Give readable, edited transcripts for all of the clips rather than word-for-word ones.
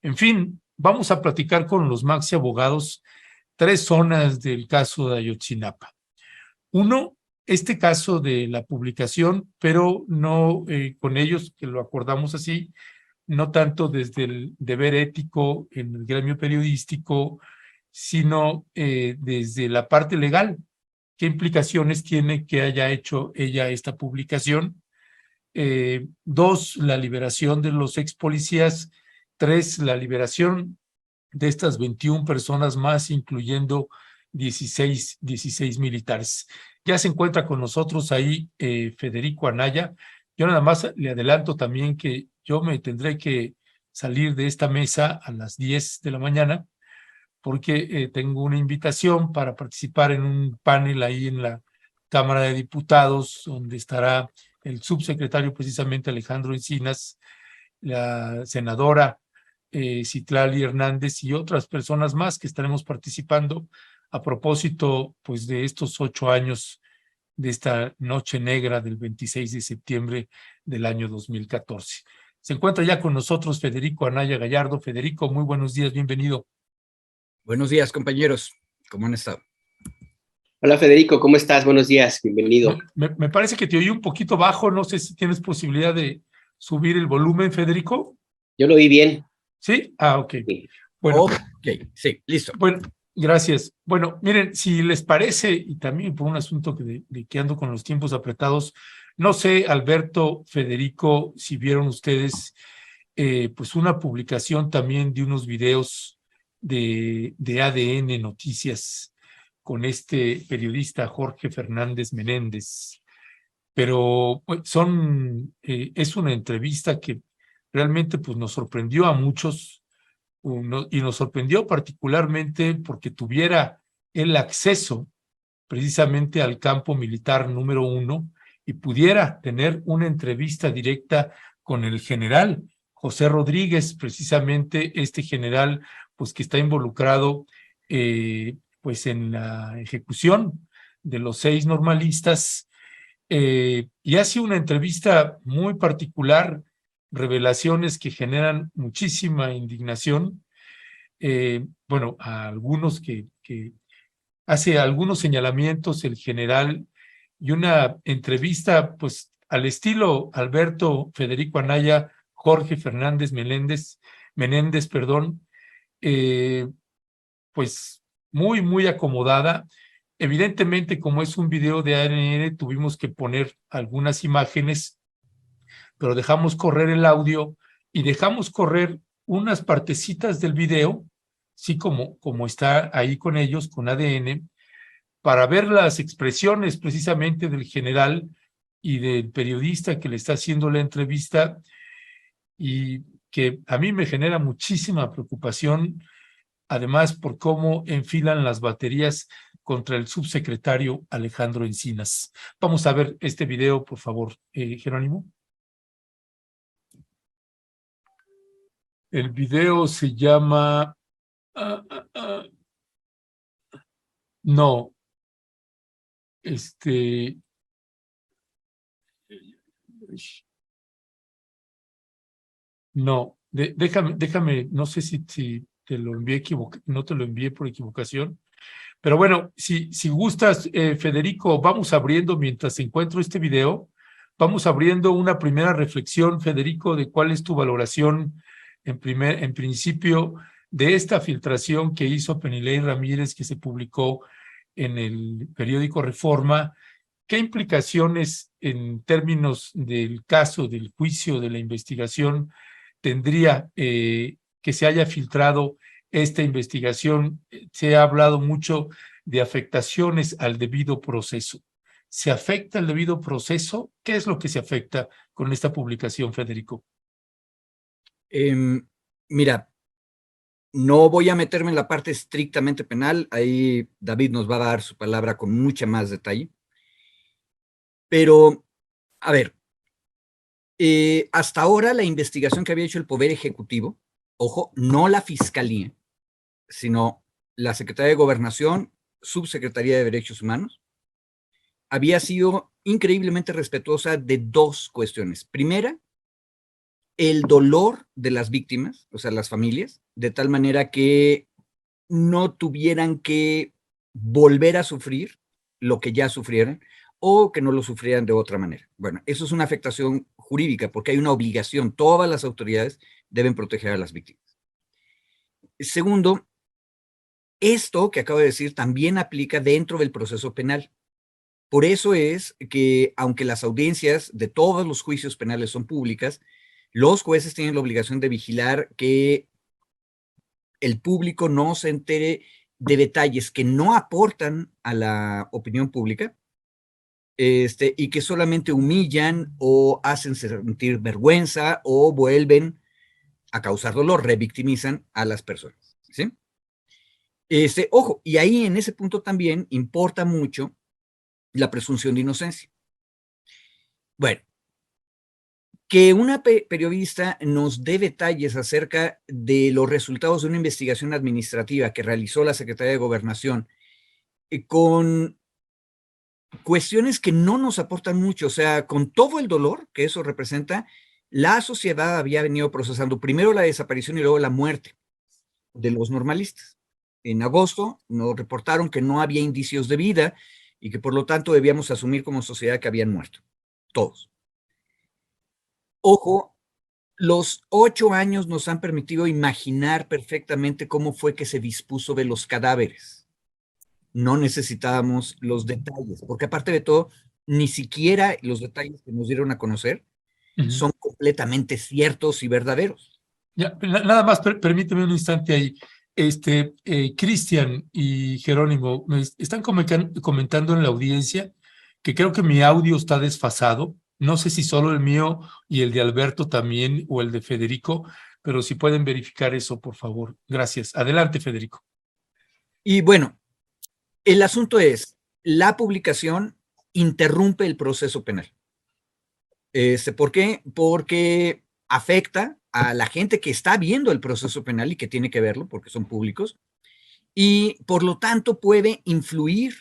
En fin, vamos a platicar con los Maxi Abogados 3 zonas del caso de Ayotzinapa. Uno, este caso de la publicación, pero no con ellos, que lo acordamos así, no tanto desde el deber ético en el gremio periodístico, sino desde la parte legal. ¿Qué implicaciones tiene que haya hecho ella esta publicación? Dos, la liberación de los ex policías. Tres, la liberación de estas 21 personas más, incluyendo 16 militares. Ya se encuentra con nosotros ahí Federico Anaya. Yo nada más le adelanto también que yo me tendré que salir de esta mesa a las 10 de la mañana porque tengo una invitación para participar en un panel ahí en la Cámara de Diputados, donde estará el subsecretario precisamente Alejandro Encinas, la senadora Citlali Hernández y otras personas más que estaremos participando a propósito pues de estos 8 años de esta noche negra del 26 de septiembre del año 2014. Se encuentra ya con nosotros Federico Anaya Gallardo. Federico, muy buenos días, bienvenido. Buenos días, compañeros. ¿Cómo han estado? Hola, Federico, ¿cómo estás? Buenos días, bienvenido. Me parece que te oí un poquito bajo, no sé si tienes posibilidad de subir el volumen, Federico. Yo lo oí bien. ¿Sí? Ah, ok. Sí. Bueno, sí, listo. Bueno, gracias. Bueno, miren, si les parece, y también por un asunto de que ando con los tiempos apretados, no sé, Alberto, Federico, si vieron ustedes pues una publicación también de unos videos de ADN Noticias con este periodista Jorge Fernández Menéndez, pero pues, es una entrevista que realmente pues nos sorprendió a muchos y nos sorprendió particularmente porque tuviera el acceso precisamente al campo militar número 1 y pudiera tener una entrevista directa con el general José Rodríguez, precisamente este general pues que está involucrado pues en la ejecución de los 6 normalistas y hace una entrevista muy particular, revelaciones que generan muchísima indignación. Bueno, a algunos que hace algunos señalamientos el general y una entrevista, pues al estilo Alberto Federico Anaya, Jorge Fernández Menéndez, perdón, pues muy acomodada. Evidentemente, como es un video de ANN, tuvimos que poner algunas imágenes, pero dejamos correr el audio y dejamos correr unas partecitas del video, sí, como está ahí con ellos, con ADN, para ver las expresiones precisamente del general y del periodista que le está haciendo la entrevista y que a mí me genera muchísima preocupación, además por cómo enfilan las baterías contra el subsecretario Alejandro Encinas. Vamos a ver este video, por favor, Jerónimo. El video se llama... no. No. Déjame, no sé si te lo envié no te lo envié por equivocación. Pero bueno, si gustas, Federico, vamos abriendo mientras encuentro este video, vamos abriendo una primera reflexión, Federico, de cuál es tu valoración en principio de esta filtración que hizo Penilei Ramírez, que se publicó en el periódico Reforma. ¿Qué implicaciones en términos del caso, del juicio, de la investigación tendría que se haya filtrado esta investigación? Se ha hablado mucho de afectaciones al debido proceso. ¿Se afecta el debido proceso? ¿Qué es lo que se afecta con esta publicación, Federico? Mira, no voy a meterme en la parte estrictamente penal, ahí David nos va a dar su palabra con mucha más detalle. Pero, a ver, hasta ahora la investigación que había hecho el Poder Ejecutivo, ojo, no la Fiscalía, sino la Secretaría de Gobernación, Subsecretaría de Derechos Humanos, había sido increíblemente respetuosa de dos cuestiones. Primera, el dolor de las víctimas, o sea, las familias, de tal manera que no tuvieran que volver a sufrir lo que ya sufrieron o que no lo sufrieran de otra manera. Bueno, eso es una afectación jurídica porque hay una obligación. Todas las autoridades deben proteger a las víctimas. Segundo, esto que acabo de decir también aplica dentro del proceso penal. Por eso es que, aunque las audiencias de todos los juicios penales son públicas, los jueces tienen la obligación de vigilar que el público no se entere de detalles que no aportan a la opinión pública, y que solamente humillan o hacen sentir vergüenza o vuelven a causar dolor, revictimizan a las personas, ¿sí? Ojo, y ahí en ese punto también importa mucho la presunción de inocencia. Bueno, que una periodista nos dé detalles acerca de los resultados de una investigación administrativa que realizó la Secretaría de Gobernación con cuestiones que no nos aportan mucho, o sea, con todo el dolor que eso representa, la sociedad había venido procesando primero la desaparición y luego la muerte de los normalistas. En agosto nos reportaron que no había indicios de vida y que por lo tanto debíamos asumir como sociedad que habían muerto, todos. Ojo, los 8 años nos han permitido imaginar perfectamente cómo fue que se dispuso de los cadáveres. No necesitábamos los detalles, porque aparte de todo, ni siquiera los detalles que nos dieron a conocer son completamente ciertos y verdaderos. Ya, nada más, permíteme un instante ahí. Cristian y Jerónimo me están comentando en la audiencia que creo que mi audio está desfasado. No sé si solo el mío y el de Alberto también, o el de Federico, pero si pueden verificar eso, por favor. Gracias. Adelante, Federico. Y bueno, el asunto es, la publicación interrumpe el proceso penal. ¿Por qué? Porque afecta a la gente que está viendo el proceso penal y que tiene que verlo porque son públicos, y por lo tanto puede influir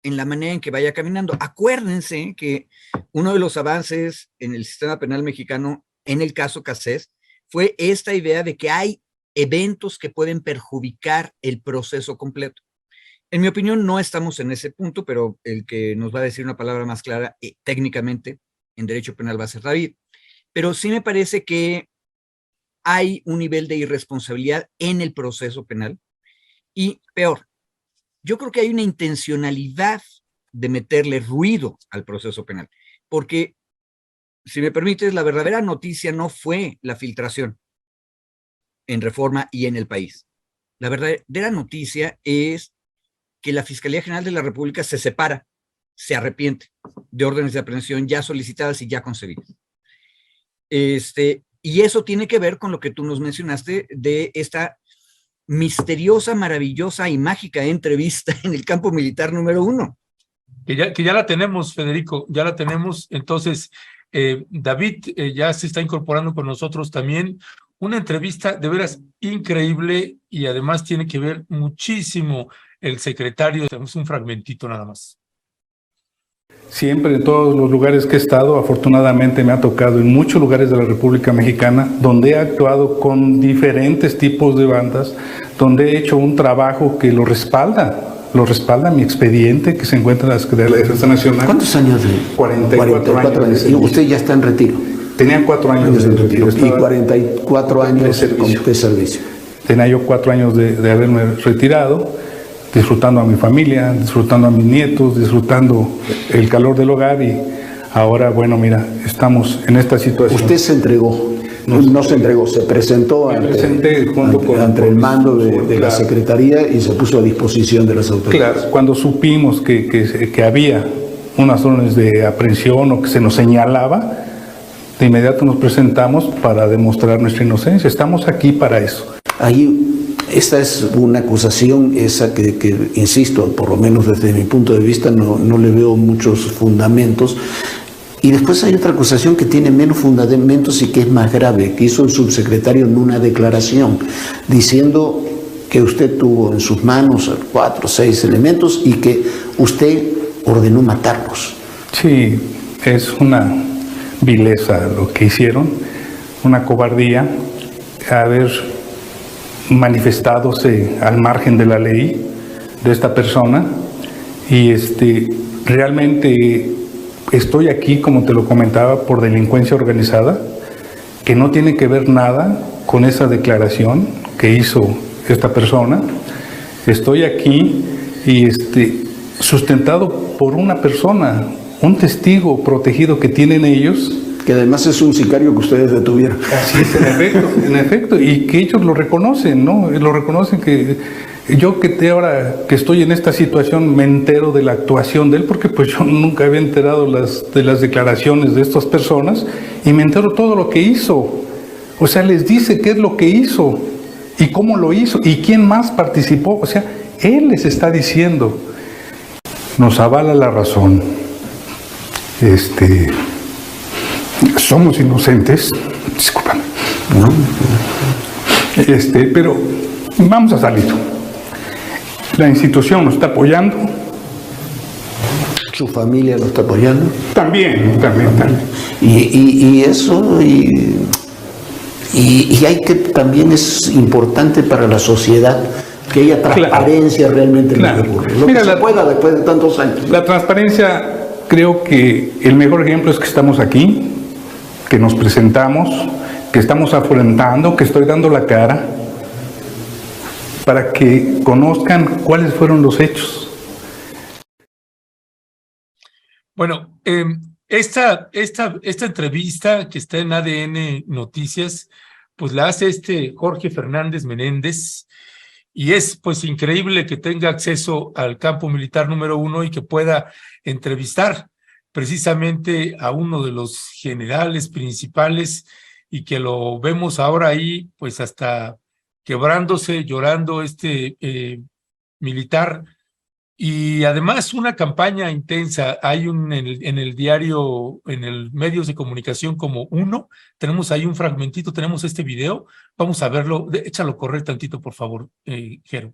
en la manera en que vaya caminando. Acuérdense que uno de los avances en el sistema penal mexicano, en el caso Cassés, fue esta idea de que hay eventos que pueden perjudicar el proceso completo. En mi opinión, no estamos en ese punto, pero el que nos va a decir una palabra más clara técnicamente en derecho penal va a ser David. Pero sí me parece que hay un nivel de irresponsabilidad en el proceso penal y peor, yo creo que hay una intencionalidad de meterle ruido al proceso penal, porque, si me permites, la verdadera noticia no fue la filtración en Reforma y en El País. La verdadera noticia es que la Fiscalía General de la República se separa, se arrepiente de órdenes de aprehensión ya solicitadas y ya concebidas. Y eso tiene que ver con lo que tú nos mencionaste de esta misteriosa, maravillosa y mágica entrevista en el campo militar número 1. Que ya la tenemos, Federico, ya la tenemos. Entonces, David ya se está incorporando con nosotros también. Una entrevista de veras increíble y además tiene que ver muchísimo el secretario. Tenemos un fragmentito nada más. Siempre en todos los lugares que he estado, afortunadamente me ha tocado en muchos lugares de la República Mexicana, donde he actuado con diferentes tipos de bandas, donde he hecho un trabajo que lo respalda mi expediente que se encuentra en la Secretaría de Defensa Nacional. ¿Cuántos años? 44 años. Y usted ya está en retiro. Tenía 4 años de retiro. Y 44 años de servicio. Tenía yo 4 años de haberme retirado, disfrutando a mi familia, disfrutando a mis nietos, disfrutando el calor del hogar, y ahora, bueno, mira, estamos en esta situación. Usted se entregó, no se entregó, se presentó ante el mando de la Secretaría y se puso a disposición de las autoridades. Claro, cuando supimos que había unas órdenes de aprehensión o que se nos señalaba, de inmediato nos presentamos para demostrar nuestra inocencia. Estamos aquí para eso. Ahí, esta es una acusación, esa que insisto, por lo menos desde mi punto de vista, no le veo muchos fundamentos. Y después hay otra acusación que tiene menos fundamentos y que es más grave, que hizo el subsecretario en una declaración, diciendo que usted tuvo en sus manos 4 o 6 elementos y que usted ordenó matarlos. Sí, es una vileza lo que hicieron, una cobardía haber manifestadose al margen de la ley de esta persona, y realmente estoy aquí, como te lo comentaba, por delincuencia organizada, que no tiene que ver nada con esa declaración que hizo esta persona. Estoy aquí y sustentado por una persona, un testigo protegido que tienen ellos. Que además es un sicario que ustedes detuvieron. Así es, en efecto, y que ellos lo reconocen, ¿no? Lo reconocen, que yo ahora que estoy en esta situación me entero de la actuación de él, porque pues yo nunca había enterado de las declaraciones de estas personas, y me entero todo lo que hizo. O sea, les dice qué es lo que hizo y cómo lo hizo y quién más participó. O sea, él les está diciendo, nos avala la razón. Somos inocentes, discúlpame, ¿no? Pero vamos a salir. La institución nos está apoyando. Su familia lo está apoyando. También. Y eso, y hay que, también es importante para la sociedad que haya transparencia realmente en lo que ocurre. Lo que se pueda después de tantos años. La transparencia, creo que el mejor ejemplo es que estamos aquí, que nos presentamos, que estamos afrontando, que estoy dando la cara, para que conozcan cuáles fueron los hechos. Bueno, esta entrevista que está en ADN Noticias, pues la hace Jorge Fernández Menéndez, y es pues increíble que tenga acceso al campo militar número 1 y que pueda entrevistar precisamente a uno de los generales principales, y que lo vemos ahora ahí pues hasta quebrándose, llorando militar. Y además una campaña intensa. Hay en el diario, en el medios de comunicación como Uno, tenemos ahí un fragmentito, tenemos este video, vamos a verlo. Échalo correr tantito, por favor, Jero.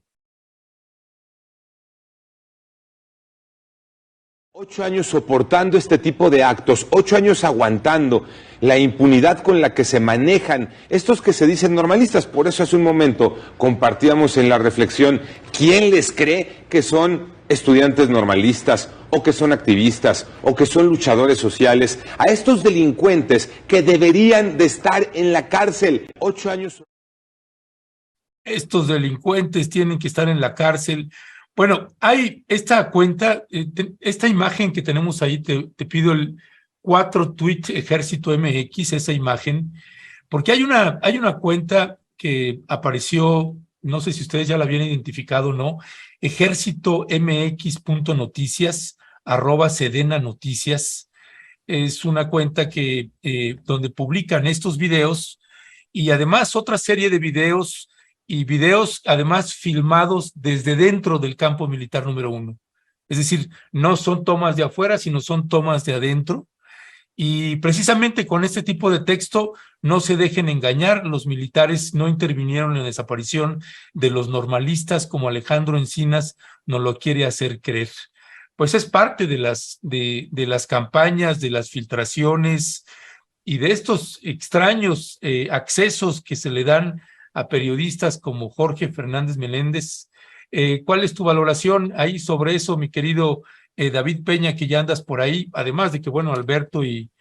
8 años soportando este tipo de actos, 8 años aguantando la impunidad con la que se manejan estos que se dicen normalistas. Por eso hace un momento compartíamos en la reflexión, ¿quién les cree que son estudiantes normalistas o que son activistas o que son luchadores sociales? A estos delincuentes que deberían de estar en la cárcel. 8 años. Estos delincuentes tienen que estar en la cárcel. Bueno, hay esta cuenta, esta imagen que tenemos ahí, te pido el 4 tweet Ejército MX, esa imagen, porque hay una cuenta que apareció, no sé si ustedes ya la habían identificado o no, ejércitomx.noticias, @Sedena Noticias. Es una cuenta que donde publican estos videos y además otra serie de videos, y videos además filmados desde dentro del campo militar número 1. Es decir, no son tomas de afuera, sino son tomas de adentro. Y precisamente con este tipo de texto, no se dejen engañar, los militares no intervinieron en la desaparición de los normalistas, como Alejandro Encinas nos lo quiere hacer creer. Pues es parte de las campañas, de las filtraciones y de estos extraños accesos que se le dan a periodistas como Jorge Fernández Meléndez. ¿Cuál es tu valoración ahí sobre eso, mi querido David Peña, que ya andas por ahí? Además de que, bueno, Alberto y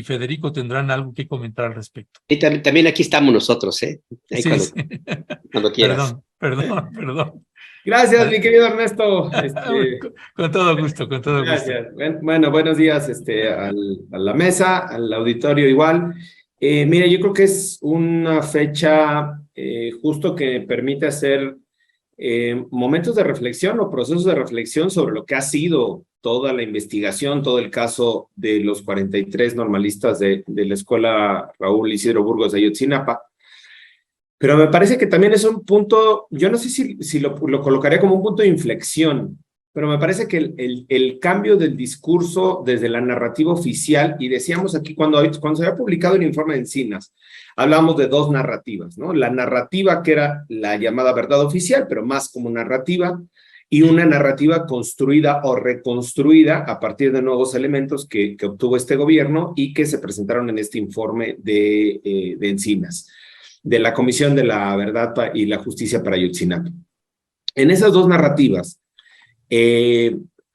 Federico tendrán algo que comentar al respecto. Y también aquí estamos nosotros, ¿eh? Ahí Sí, cuando quieras. Perdón. Gracias, mi querido Ernesto. Con todo gusto, con todo Gracias. gusto. Bueno, buenos días a la mesa, al auditorio igual. Mira, yo creo que es una fecha justo que permite hacer momentos de reflexión o procesos de reflexión sobre lo que ha sido toda la investigación, todo el caso de los 43 normalistas de la escuela Raúl Isidro Burgos de Ayotzinapa. Pero me parece que también es un punto, yo no sé si lo colocaría como un punto de inflexión, pero me parece que el cambio del discurso desde la narrativa oficial, y decíamos aquí cuando se había publicado el informe de Encinas, hablábamos de 2 narrativas, ¿no? La narrativa que era la llamada verdad oficial, pero más como narrativa, y una narrativa construida o reconstruida a partir de nuevos elementos que obtuvo este gobierno y que se presentaron en este informe de Encinas, de la Comisión de la Verdad y la Justicia para Ayotzinapa. En esas dos narrativas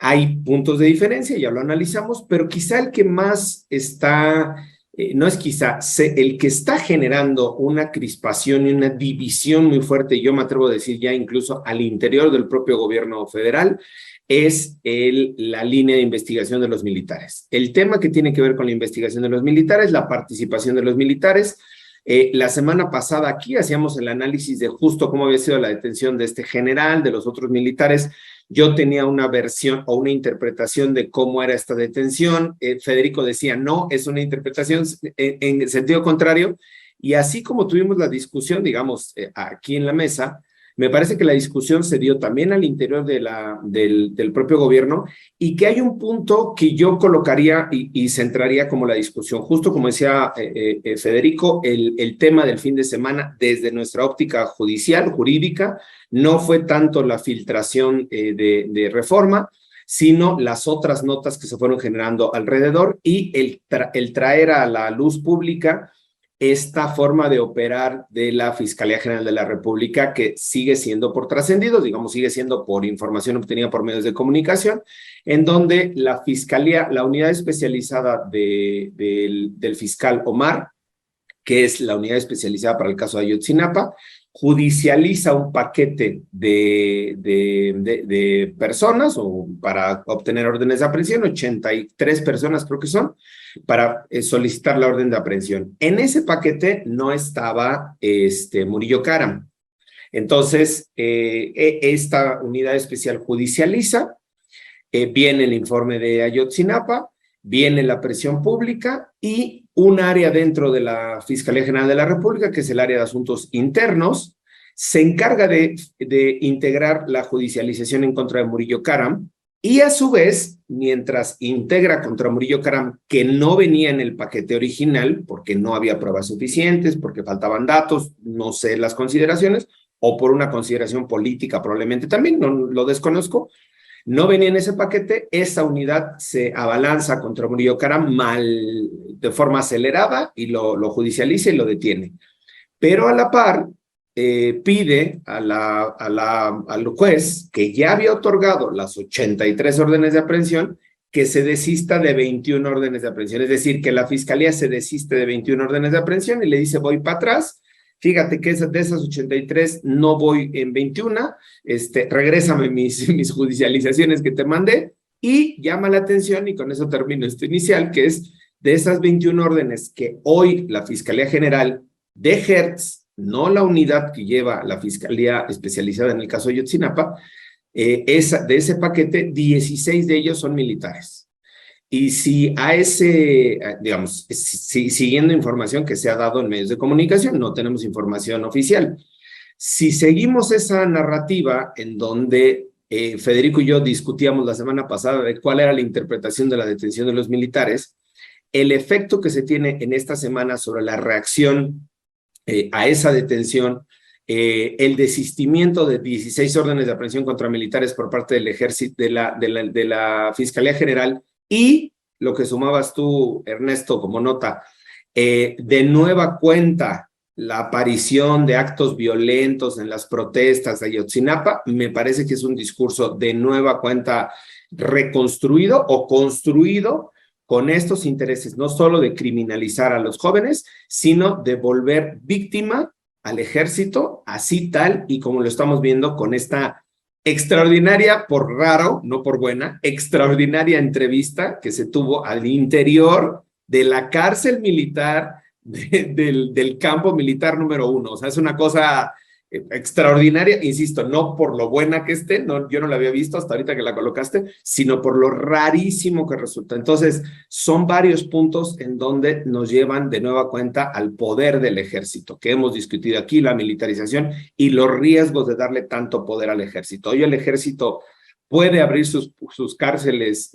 hay puntos de diferencia, ya lo analizamos, pero quizá el que más está, no es quizá, el que está generando una crispación y una división muy fuerte, yo me atrevo a decir ya incluso al interior del propio gobierno federal, es la línea de investigación de los militares. El tema que tiene que ver con la investigación de los militares, la participación de los militares. La semana pasada aquí hacíamos el análisis de justo cómo había sido la detención de este general, de los otros militares. Yo tenía una versión o una interpretación de cómo era esta detención. Federico decía, no, es una interpretación en sentido contrario. Y así como tuvimos la discusión, digamos, aquí en la mesa, me parece que la discusión se dio también al interior del propio gobierno y que hay un punto que yo colocaría y centraría como la discusión. Justo como decía Federico, el tema del fin de semana desde nuestra óptica judicial, jurídica, no fue tanto la filtración de Reforma, sino las otras notas que se fueron generando alrededor y el traer a la luz pública esta forma de operar de la Fiscalía General de la República que sigue siendo por trascendidos, digamos, sigue siendo por información obtenida por medios de comunicación, en donde la Fiscalía, la unidad especializada del fiscal Omar, que es la unidad especializada para el caso de Ayotzinapa, judicializa un paquete de personas o para obtener órdenes de aprehensión, 83 personas creo que son, para solicitar la orden de aprehensión. En ese paquete no estaba Murillo Karam. Entonces, esta unidad especial judicializa, viene el informe de Ayotzinapa, viene la presión pública y un área dentro de la Fiscalía General de la República, que es el área de asuntos internos, se encarga de integrar la judicialización en contra de Murillo Karam y a su vez, mientras integra contra Murillo Karam, que no venía en el paquete original, porque no había pruebas suficientes, porque faltaban datos, no sé las consideraciones, o por una consideración política probablemente también, no lo desconozco, no venía en ese paquete, esa unidad se abalanza contra Murillo Karam de forma acelerada y lo judicializa y lo detiene. Pero a la par, pide al juez que ya había otorgado las 83 órdenes de aprehensión que se desista de 21 órdenes de aprehensión. Es decir, que la fiscalía se desiste de 21 órdenes de aprehensión y le dice voy para atrás. Fíjate que de esas 83 no voy en 21, regrésame mis judicializaciones que te mandé y llama la atención, y con eso termino esto inicial, que es de esas 21 órdenes que hoy la Fiscalía General de Hertz, no la unidad que lleva la Fiscalía especializada en el caso de Ayotzinapa, de ese paquete, 16 de ellos son militares. Y si a digamos, siguiendo información que se ha dado en medios de comunicación, no tenemos información oficial. Si seguimos esa narrativa en donde Federico y yo discutíamos la semana pasada de cuál era la interpretación de la detención de los militares, el efecto que se tiene en esta semana sobre la reacción a esa detención, el desistimiento de 16 órdenes de aprehensión contra militares por parte del ejército, de la Fiscalía General, y lo que sumabas tú, Ernesto, como nota, de nueva cuenta la aparición de actos violentos en las protestas de Ayotzinapa, me parece que es un discurso de nueva cuenta reconstruido o construido con estos intereses, no solo de criminalizar a los jóvenes, sino de volver víctima al ejército, así tal y como lo estamos viendo con esta extraordinaria, por raro, no por buena, extraordinaria entrevista que se tuvo al interior de la cárcel militar del campo militar número 1. O sea, es una cosa extraordinaria, insisto, no por lo buena que esté, yo no la había visto hasta ahorita que la colocaste, sino por lo rarísimo que resulta. Entonces, son varios puntos en donde nos llevan de nueva cuenta al poder del ejército, que hemos discutido aquí, la militarización y los riesgos de darle tanto poder al ejército. Hoy el ejército puede abrir sus cárceles,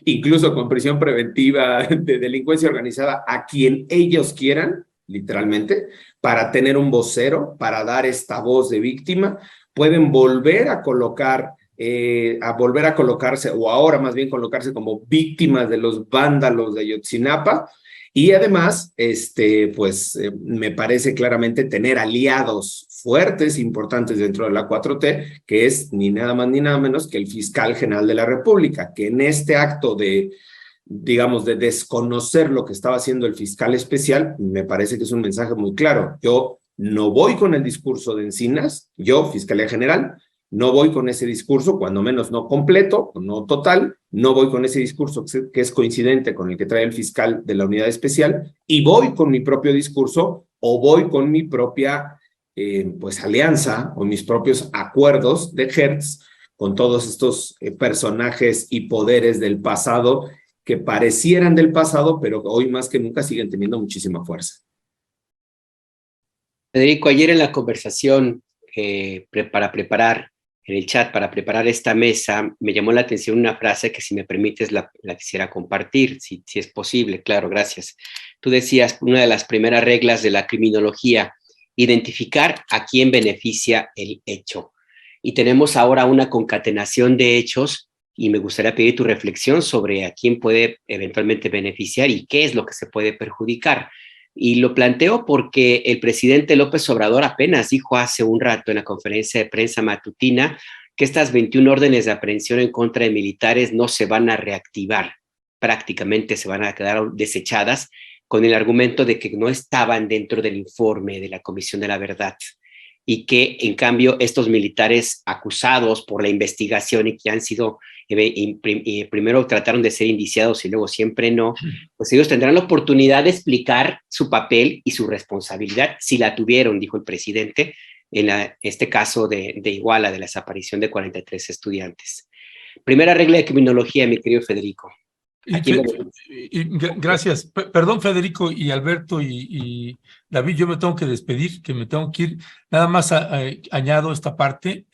incluso con prisión preventiva de delincuencia organizada, a quien ellos quieran, literalmente, para tener un vocero, para dar esta voz de víctima. Pueden volver a colocar a volver a colocarse, o ahora más bien colocarse como víctimas de los vándalos de Ayotzinapa, y además, pues me parece claramente tener aliados fuertes, importantes dentro de la 4T, que es ni nada más ni nada menos que el fiscal general de la República, que en este acto de, digamos, de desconocer lo que estaba haciendo el fiscal especial, me parece que es un mensaje muy claro. Yo no voy con el discurso de Encinas, yo, Fiscalía General, no voy con ese discurso, cuando menos no completo, no total, no voy con ese discurso que es coincidente con el que trae el fiscal de la unidad especial, y voy con mi propio discurso o voy con mi propia pues alianza o mis propios acuerdos de Hertz con todos estos personajes y poderes del pasado que parecieran del pasado, pero hoy más que nunca siguen teniendo muchísima fuerza. Federico, ayer en la conversación para preparar, en el chat, para preparar esta mesa, me llamó la atención una frase que, si me permites, la quisiera compartir, si es posible. Claro, gracias. Tú decías, una de las primeras reglas de la criminología, identificar a quién beneficia el hecho. Y tenemos ahora una concatenación de hechos, y me gustaría pedir tu reflexión sobre a quién puede eventualmente beneficiar y qué es lo que se puede perjudicar. Y lo planteo porque el presidente López Obrador apenas dijo hace un rato en la conferencia de prensa matutina que estas 21 órdenes de aprehensión en contra de militares no se van a reactivar, prácticamente se van a quedar desechadas, con el argumento de que no estaban dentro del informe de la Comisión de la Verdad, y que en cambio estos militares acusados por la investigación y que han sido, primero trataron de ser indiciados y luego siempre no, pues ellos tendrán la oportunidad de explicar su papel y su responsabilidad, si la tuvieron, dijo el presidente, en este caso de Iguala, de la desaparición de 43 estudiantes. Primera regla de criminología, mi querido Federico. Gracias. Perdón, Federico y Alberto y David, yo me tengo que despedir, que me tengo que ir. Nada más añado esta parte.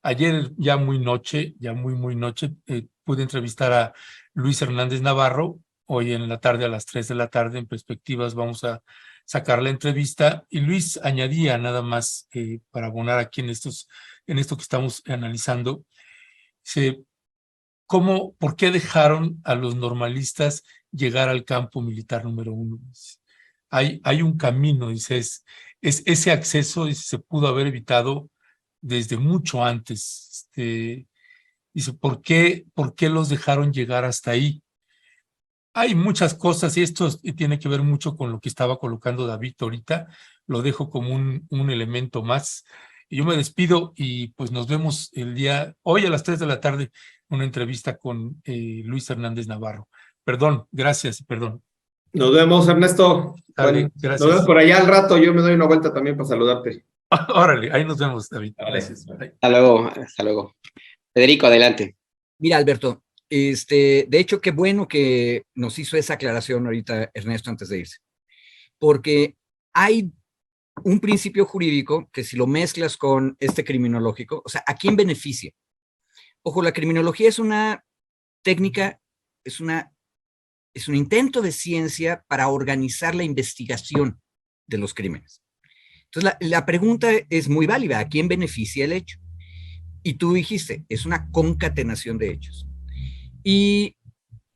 Ayer, ya muy noche, pude entrevistar a Luis Hernández Navarro. Hoy en la tarde, a las 3 de la tarde, en Perspectivas, vamos a sacar la entrevista. Y Luis añadía, nada más para abonar aquí en esto que estamos analizando, ¿por qué dejaron a los normalistas llegar al campo militar número 1? Hay un camino, dice, es ese acceso se pudo haber evitado desde mucho antes. Dice, ¿por qué los dejaron llegar hasta ahí? Hay muchas cosas, y esto tiene que ver mucho con lo que estaba colocando David ahorita. Lo dejo como un elemento más. Yo me despido y pues nos vemos hoy a las 3 de la tarde, una entrevista con Luis Hernández Navarro. Perdón, gracias, perdón. Nos vemos, Ernesto. Dale, gracias. Nos vemos por allá al rato. Yo me doy una vuelta también para saludarte. Órale, ahí nos vemos, David. Gracias. Hasta luego, hasta luego. Federico, adelante. Mira, Alberto, de hecho, qué bueno que nos hizo esa aclaración ahorita Ernesto antes de irse, porque hay un principio jurídico que, si lo mezclas con este criminológico, o sea, ¿a quién beneficia? Ojo, la criminología es una técnica, es un intento de ciencia para organizar la investigación de los crímenes. Entonces, la pregunta es muy válida: ¿a quién beneficia el hecho? Y tú dijiste, es una concatenación de hechos. Y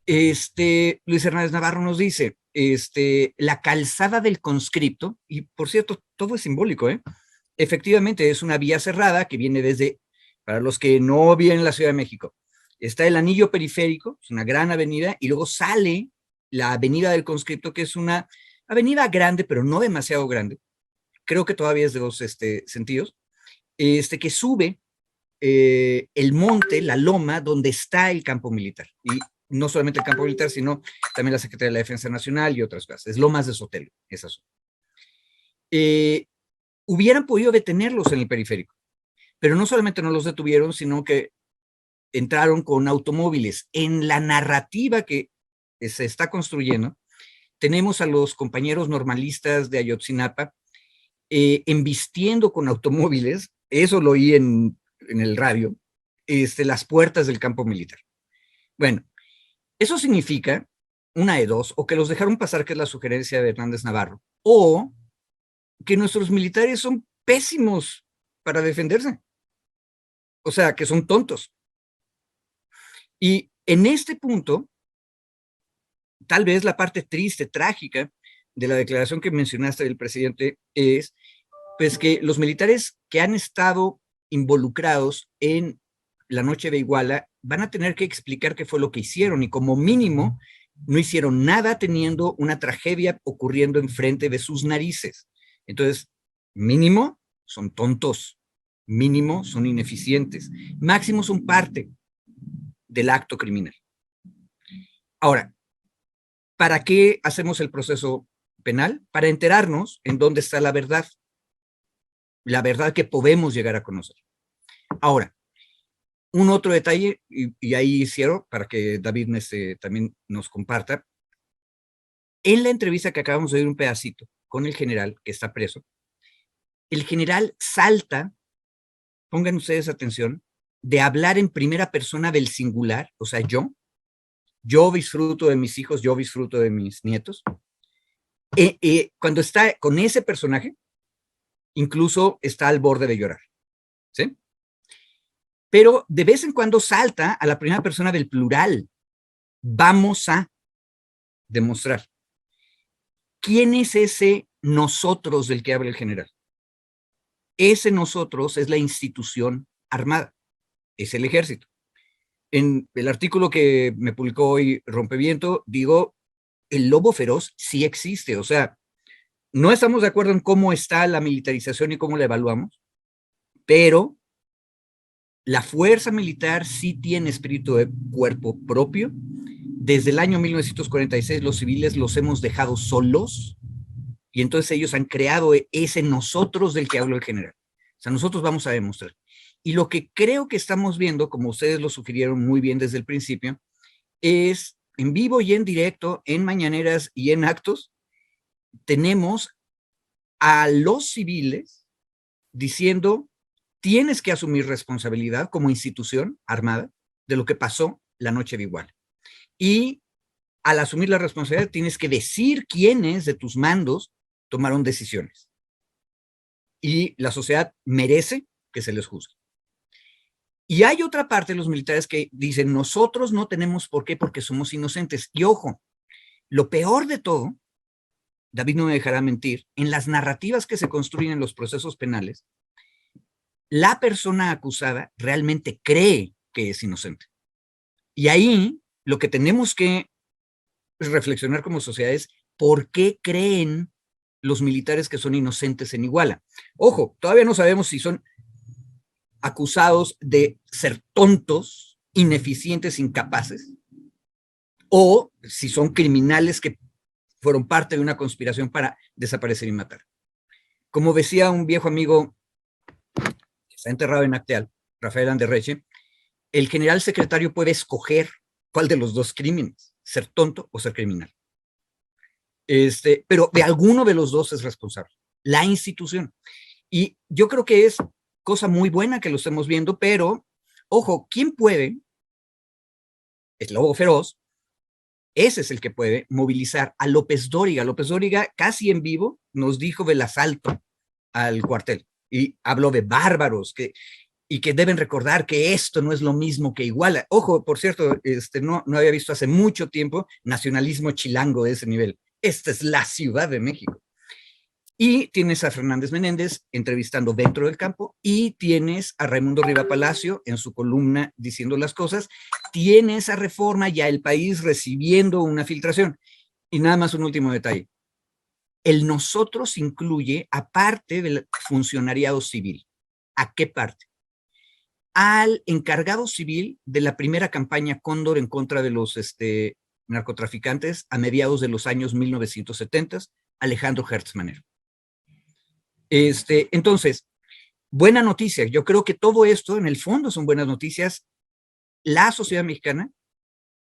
Luis Hernández Navarro nos dice, la calzada del conscripto, y por cierto, todo es simbólico, efectivamente es una vía cerrada que viene desde, para los que no viven en la Ciudad de México, está el anillo periférico, es una gran avenida, y luego sale la avenida del conscripto, que es una avenida grande, pero no demasiado grande, creo que todavía es de dos sentidos, que sube el monte, la loma, donde está el campo militar. Y no solamente el campo militar, sino también la Secretaría de la Defensa Nacional y otras cosas. Es Lomas de Sotelo, esa zona. Hubieran podido detenerlos en el periférico, pero no solamente no los detuvieron, sino que entraron con automóviles. En la narrativa que se está construyendo, tenemos a los compañeros normalistas de Ayotzinapa embistiendo con automóviles, eso lo oí en el radio, las puertas del campo militar. Bueno, eso significa una de dos: o que los dejaron pasar, que es la sugerencia de Hernández Navarro, o que nuestros militares son pésimos para defenderse. O sea, que son tontos. Y en este punto, tal vez la parte triste, trágica de la declaración que mencionaste del presidente es, pues, que los militares que han estado involucrados en la noche de Iguala van a tener que explicar qué fue lo que hicieron y como mínimo no hicieron nada teniendo una tragedia ocurriendo enfrente de sus narices. Entonces, mínimo son tontos, mínimo son ineficientes, máximo son parte del acto criminal. Ahora, ¿para qué hacemos el proceso penal? Para enterarnos en dónde está la verdad que podemos llegar a conocer. Ahora, un otro detalle, y ahí cierro para que David también nos comparta. En la entrevista que acabamos de oír un pedacito con el general que está preso, el general salta, pongan ustedes atención, de hablar en primera persona del singular, o sea, yo disfruto de mis hijos, yo disfruto de mis nietos. Cuando está con ese personaje, incluso está al borde de llorar, ¿sí? Pero de vez en cuando salta a la primera persona del plural. Vamos a demostrar. ¿Quién es ese nosotros del que habla el general? Ese nosotros es la institución armada, es el ejército. En el artículo que me publicó hoy Rompeviento, digo, el lobo feroz sí existe, o sea, no estamos de acuerdo en cómo está la militarización y cómo la evaluamos, pero la fuerza militar sí tiene espíritu de cuerpo propio. Desde el año 1946 los civiles los hemos dejado solos y entonces ellos han creado ese nosotros del que habló el general. O sea, nosotros vamos a demostrar. Y lo que creo que estamos viendo, como ustedes lo sugirieron muy bien desde el principio, es en vivo y en directo, en mañaneras y en actos, tenemos a los civiles diciendo: tienes que asumir responsabilidad como institución armada de lo que pasó la noche de Iguala. Y al asumir la responsabilidad tienes que decir quiénes de tus mandos tomaron decisiones. Y la sociedad merece que se les juzgue. Y hay otra parte de los militares que dicen: nosotros no tenemos por qué porque somos inocentes. Y ojo, lo peor de todo, David no me dejará mentir, en las narrativas que se construyen en los procesos penales, la persona acusada realmente cree que es inocente. Y ahí lo que tenemos que reflexionar como sociedad es por qué creen los militares que son inocentes en Iguala. Ojo, todavía no sabemos si son acusados de ser tontos, ineficientes, incapaces, o si son criminales que fueron parte de una conspiración para desaparecer y matar. Como decía un viejo amigo que está enterrado en Acteal, Rafael Anderreche, el general secretario puede escoger cuál de los dos crímenes, ser tonto o ser criminal. Pero de alguno de los dos es responsable, la institución. Y yo creo que es cosa muy buena que lo estemos viendo, pero, ojo, ¿quién puede? El lobo feroz, ese es el que puede movilizar a López Dóriga. López Dóriga casi en vivo nos dijo del asalto al cuartel y habló de bárbaros y que deben recordar que esto no es lo mismo que Iguala. Ojo, por cierto, no había visto hace mucho tiempo nacionalismo chilango de ese nivel. Esta es la Ciudad de México. Y tienes a Fernández Menéndez entrevistando dentro del campo y tienes a Raimundo Riva Palacio en su columna diciendo las cosas. Tienes a Reforma y a El País recibiendo una filtración. Y nada más un último detalle. El nosotros incluye a parte del funcionariado civil. ¿A qué parte? Al encargado civil de la primera campaña Cóndor en contra de los narcotraficantes a mediados de los años 1970, Alejandro Hertz Manero. Entonces, buena noticia. Yo creo que todo esto, en el fondo, son buenas noticias. La sociedad mexicana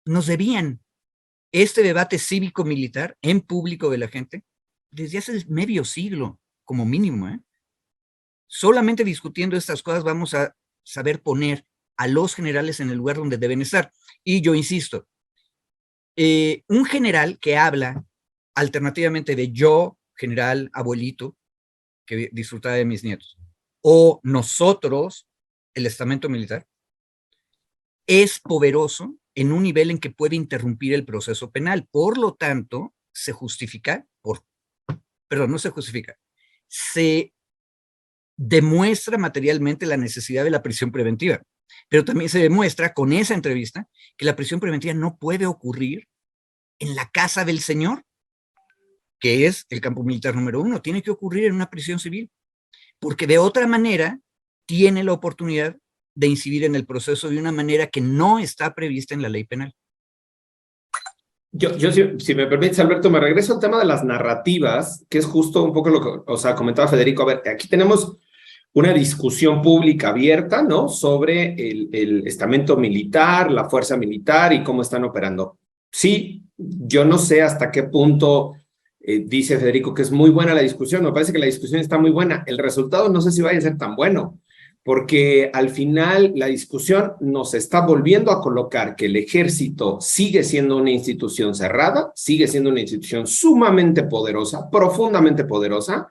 nos debían este debate cívico-militar en público de la gente desde hace medio siglo, como mínimo. Solamente discutiendo estas cosas vamos a saber poner a los generales en el lugar donde deben estar. Y yo insisto, un general que habla alternativamente de yo, general, abuelito, que disfrutaba de mis nietos, o nosotros, el estamento militar, es poderoso en un nivel en que puede interrumpir el proceso penal. Por lo tanto, se demuestra materialmente la necesidad de la prisión preventiva, pero también se demuestra con esa entrevista que la prisión preventiva no puede ocurrir en la casa del señor, que es el campo militar número 1, tiene que ocurrir en una prisión civil, porque de otra manera tiene la oportunidad de incidir en el proceso de una manera que no está prevista en la ley penal. Yo si me permites, Alberto, me regreso al tema de las narrativas, que es justo un poco lo que, comentaba Federico. A ver, aquí tenemos una discusión pública abierta, ¿no? Sobre el estamento militar, la fuerza militar y cómo están operando. Sí, yo no sé hasta qué punto dice Federico que es muy buena la discusión. Me parece que la discusión está muy buena. El resultado no sé si vaya a ser tan bueno, porque al final la discusión nos está volviendo a colocar que el ejército sigue siendo una institución cerrada, sigue siendo una institución sumamente poderosa, profundamente poderosa,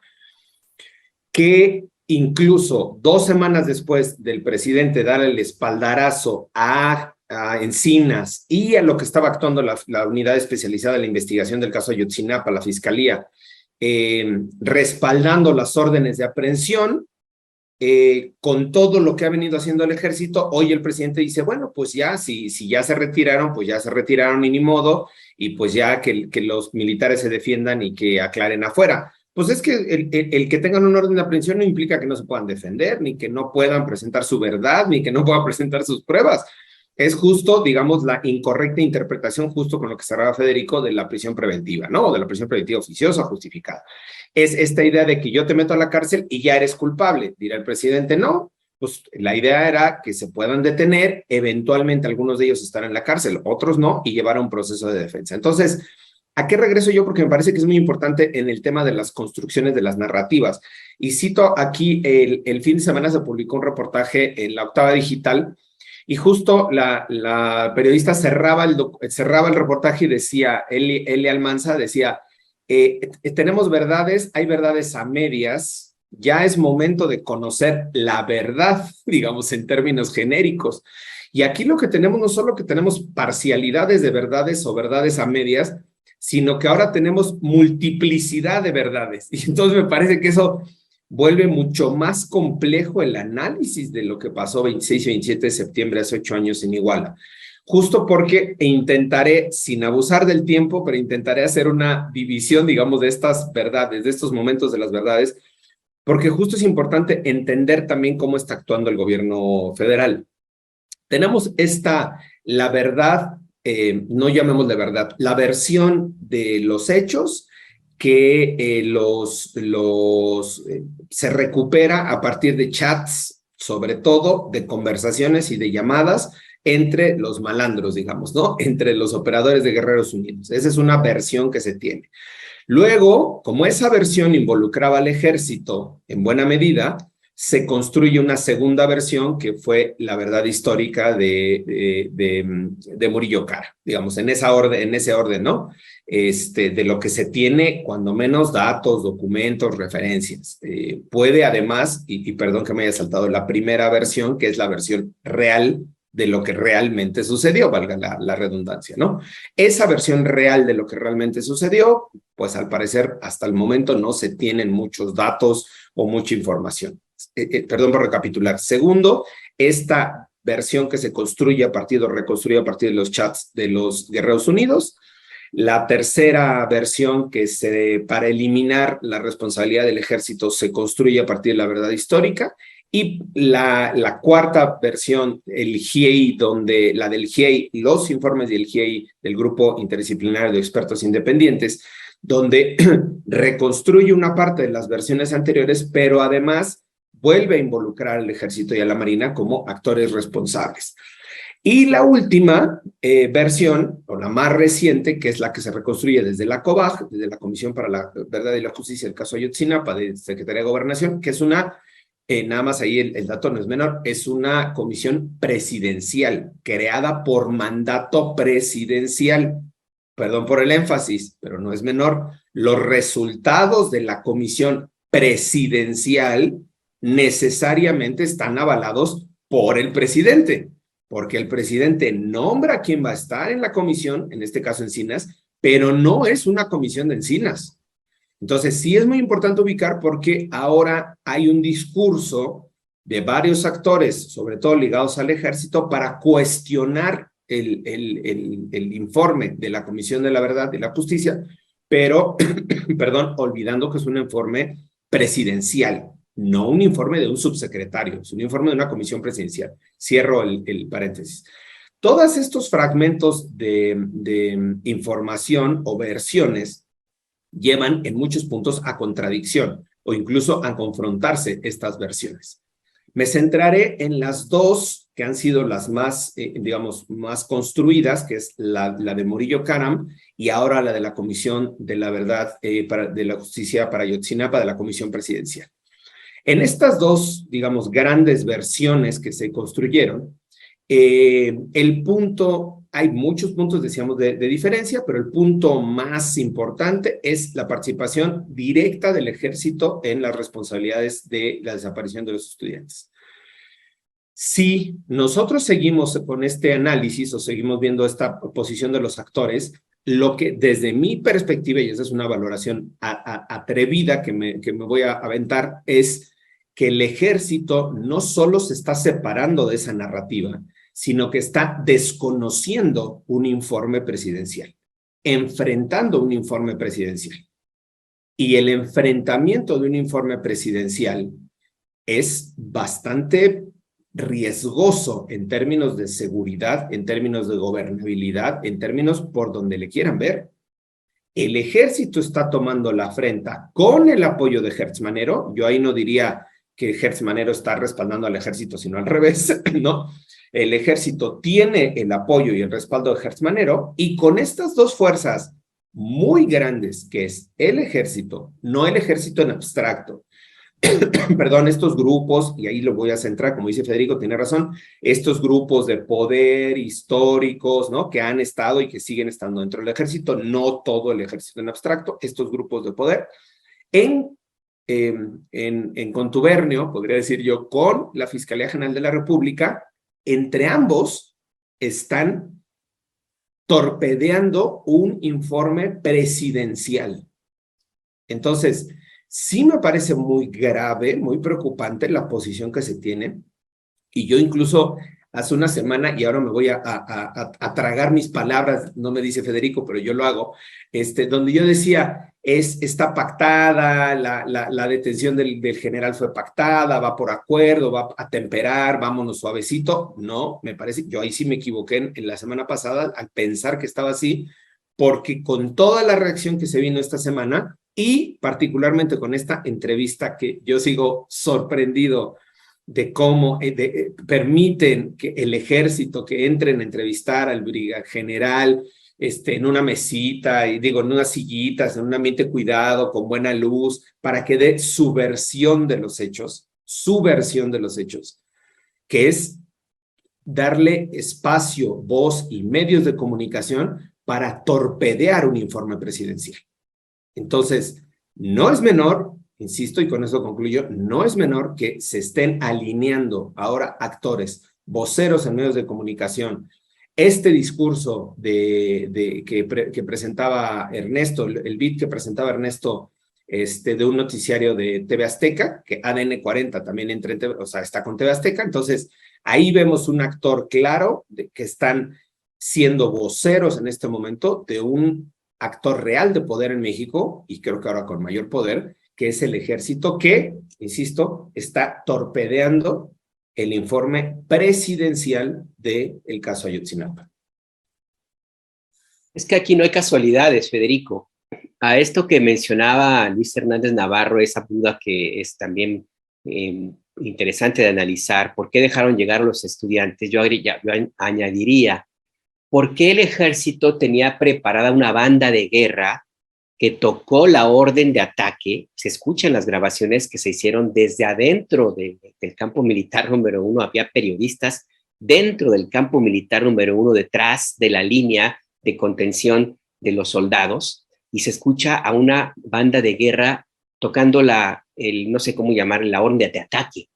que incluso 2 semanas después del presidente dar el espaldarazo a Encinas y a lo que estaba actuando la unidad especializada en la investigación del caso Ayotzinapa, la fiscalía, respaldando las órdenes de aprehensión, con todo lo que ha venido haciendo el ejército, hoy el presidente dice, bueno, pues ya, si ya se retiraron, pues ya se retiraron y ni modo, y pues ya que los militares se defiendan y que aclaren afuera. Pues es que el que tengan un orden de aprehensión no implica que no se puedan defender, ni que no puedan presentar su verdad, ni que no puedan presentar sus pruebas. Es justo, digamos, la incorrecta interpretación, justo con lo que cerraba Federico, de la prisión preventiva, ¿no? O de la prisión preventiva oficiosa, justificada. Es esta idea de que yo te meto a la cárcel y ya eres culpable. Dirá el presidente, no. Pues la idea era que se puedan detener, eventualmente algunos de ellos estarán en la cárcel, otros no, y llevar a un proceso de defensa. Entonces, ¿a qué regreso yo? Porque me parece que es muy importante en el tema de las construcciones de las narrativas. Y cito aquí, el fin de semana se publicó un reportaje en La Octava Digital, y justo la periodista cerraba el reportaje y decía, Eli Almanza decía, tenemos verdades, hay verdades a medias, ya es momento de conocer la verdad, digamos, en términos genéricos. Y aquí lo que tenemos, no solo que tenemos parcialidades de verdades o verdades a medias, sino que ahora tenemos multiplicidad de verdades. Y entonces me parece que eso vuelve mucho más complejo el análisis de lo que pasó 26 y 27 de septiembre hace 8 años en Iguala. Justo porque intentaré, sin abusar del tiempo, pero intentaré hacer una división, digamos, de estas verdades, de estos momentos de las verdades, porque justo es importante entender también cómo está actuando el gobierno federal. Tenemos la verdad, no llamémosle verdad, la versión de los hechos que se recupera a partir de chats, sobre todo de conversaciones y de llamadas entre los malandros, digamos, ¿no? Entre los operadores de Guerreros Unidos. Esa es una versión que se tiene. Luego, como esa versión involucraba al ejército en buena medida, se construye una segunda versión que fue la verdad histórica de Murillo Karam, digamos, en ese orden, ¿no? De lo que se tiene, cuando menos datos, documentos, referencias. Puede además, y perdón que me haya saltado la primera versión, que es la versión real de lo que realmente sucedió, valga la redundancia, ¿no? Esa versión real de lo que realmente sucedió, pues al parecer hasta el momento no se tienen muchos datos o mucha información. Perdón por recapitular. Segundo, esta versión que se construye reconstruye a partir de los chats de los Guerreros Unidos. La tercera versión para eliminar la responsabilidad del ejército se construye a partir de la verdad histórica. Y la cuarta versión, el GIEI, la del GIEI, los informes del GIEI, del Grupo Interdisciplinario de Expertos Independientes, donde reconstruye una parte de las versiones anteriores, pero además vuelve a involucrar al ejército y a la marina como actores responsables. Y la última versión, o la más reciente, que es la que se reconstruye desde la COBAG, desde la Comisión para la Verdad y la Justicia del caso Ayotzinapa, de Secretaría de Gobernación, que es una, nada más ahí el dato no es menor, es una comisión presidencial, creada por mandato presidencial. Perdón por el énfasis, pero no es menor. Los resultados de la comisión presidencial necesariamente están avalados por el presidente, porque el presidente nombra a quien va a estar en la comisión, en este caso Encinas, pero no es una comisión de Encinas. Entonces, sí es muy importante ubicar porque ahora hay un discurso de varios actores, sobre todo ligados al ejército, para cuestionar el informe de la Comisión de la Verdad y la Justicia, pero, perdón, olvidando que es un informe presidencial, no un informe de un subsecretario, es un informe de una comisión presidencial. Cierro el paréntesis. Todos estos fragmentos de información o versiones llevan en muchos puntos a contradicción o incluso a confrontarse estas versiones. Me centraré en las dos que han sido las más, digamos, más construidas, que es la de Murillo Karam y ahora la de la Comisión de la Verdad, de la Justicia para Ayotzinapa, de la Comisión Presidencial. En estas dos, digamos, grandes versiones que se construyeron, el punto, hay muchos puntos, decíamos, de diferencia, pero el punto más importante es la participación directa del ejército en las responsabilidades de la desaparición de los estudiantes. Si nosotros seguimos con este análisis o seguimos viendo esta posición de los actores, lo que desde mi perspectiva, y esa es una valoración atrevida que me voy a aventar, es que el ejército no solo se está separando de esa narrativa, sino que está desconociendo un informe presidencial, enfrentando un informe presidencial. Y el enfrentamiento de un informe presidencial es bastante riesgoso en términos de seguridad, en términos de gobernabilidad, en términos por donde le quieran ver. El ejército está tomando la afrenta con el apoyo de Hertz Manero. Yo ahí no diría que Hertz Manero está respaldando al ejército, sino al revés, ¿no? El ejército tiene el apoyo y el respaldo de Hertz Manero, y con estas dos fuerzas muy grandes, que es el ejército, no el ejército en abstracto, perdón, estos grupos, y ahí lo voy a centrar, como dice Federico, tiene razón, estos grupos de poder históricos, ¿no? Que han estado y que siguen estando dentro del ejército, no todo el ejército en abstracto, estos grupos de poder, en contubernio, podría decir yo, con la Fiscalía General de la República. Entre ambos están torpedeando un informe presidencial. Entonces, sí me parece muy grave, muy preocupante la posición que se tiene, y yo incluso hace una semana, y ahora me voy a tragar mis palabras, no me dice Federico, pero yo lo hago, donde yo decía, está pactada, la detención del general fue pactada, va por acuerdo, va a temperar, vámonos suavecito. No, me parece, yo ahí sí me equivoqué en la semana pasada al pensar que estaba así, porque con toda la reacción que se vino esta semana, y particularmente con esta entrevista que yo sigo sorprendido de cómo permiten que el ejército que entren a entrevistar al brigadier general en una mesita, y digo, en unas sillitas, en un ambiente cuidado, con buena luz, para que dé su versión de los hechos, que es darle espacio, voz y medios de comunicación para torpedear un informe presidencial. Entonces, no es menor, insisto, y con eso concluyo, no es menor que se estén alineando ahora actores, voceros en medios de comunicación, este discurso que presentaba Ernesto, el beat que presentaba Ernesto de un noticiario de TV Azteca, que ADN 40 también entra en TV, o sea, está con TV Azteca. Entonces, ahí vemos un actor claro de que están siendo voceros en este momento de un actor real de poder en México, y creo que ahora con mayor poder, que es el ejército que, insisto, está torpedeando el informe presidencial del caso Ayotzinapa. Es que aquí no hay casualidades, Federico. A esto que mencionaba Luis Hernández Navarro, esa duda que es también interesante de analizar, ¿por qué dejaron llegar a los estudiantes? Yo añadiría, ¿por qué el ejército tenía preparada una banda de guerra que tocó la orden de ataque? Se escuchan las grabaciones que se hicieron desde adentro del campo militar número 1, había periodistas dentro del campo militar número 1, detrás de la línea de contención de los soldados, y se escucha a una banda de guerra tocando no sé cómo llamar, la orden de ataque.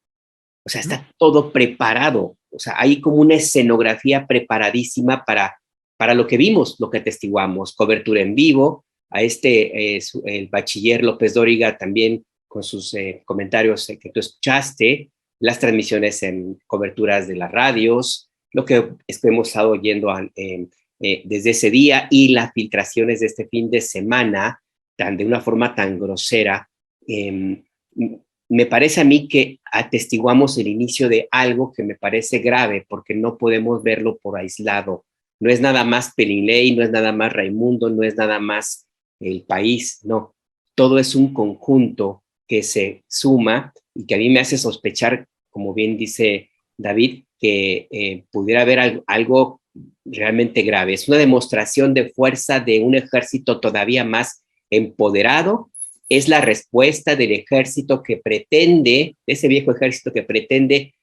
O sea, está todo preparado. O sea, hay como una escenografía preparadísima para lo que vimos, lo que atestiguamos, cobertura en vivo. A el bachiller López Dóriga también con sus comentarios que tú escuchaste, las transmisiones en coberturas de las radios, lo que hemos estado oyendo desde ese día y las filtraciones de este fin de semana de una forma tan grosera. Me parece a mí que atestiguamos el inicio de algo que me parece grave porque no podemos verlo por aislado. No es nada más Pelilei, no es nada más Raimundo, no es nada más el país, no. Todo es un conjunto que se suma y que a mí me hace sospechar, como bien dice David, que pudiera haber algo realmente grave. Es una demostración de fuerza de un ejército todavía más empoderado. Es la respuesta del ejército que pretende, ese viejo ejército que pretende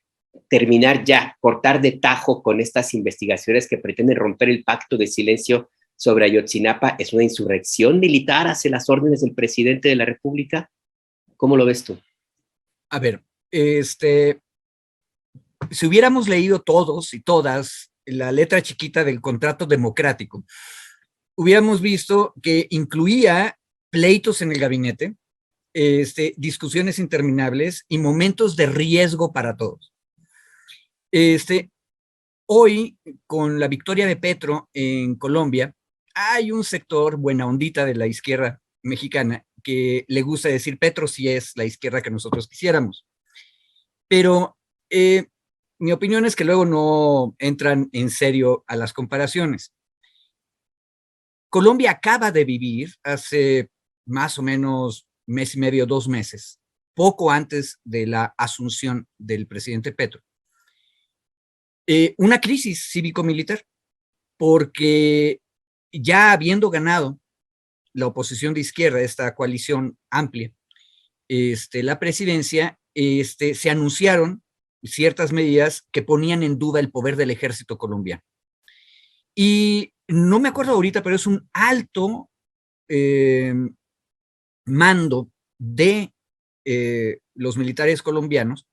terminar ya, cortar de tajo con estas investigaciones que pretenden romper el pacto de silencio sobre Ayotzinapa. Es una insurrección militar hacia las órdenes del presidente de la República. ¿Cómo lo ves tú? A ver, si hubiéramos leído todos y todas la letra chiquita del contrato democrático, hubiéramos visto que incluía pleitos en el gabinete, discusiones interminables y momentos de riesgo para todos. Hoy, con la victoria de Petro en Colombia, hay un sector buena ondita de la izquierda mexicana que le gusta decir Petro sí es la izquierda que nosotros quisiéramos. Pero mi opinión es que luego no entran en serio a las comparaciones. Colombia acaba de vivir hace más o menos mes y medio, 2 meses, poco antes de la asunción del presidente Petro, una crisis cívico-militar, porque ya habiendo ganado la oposición de izquierda, esta coalición amplia, la presidencia, se anunciaron ciertas medidas que ponían en duda el poder del ejército colombiano. Y no me acuerdo ahorita, pero es un alto mando de los militares colombianos,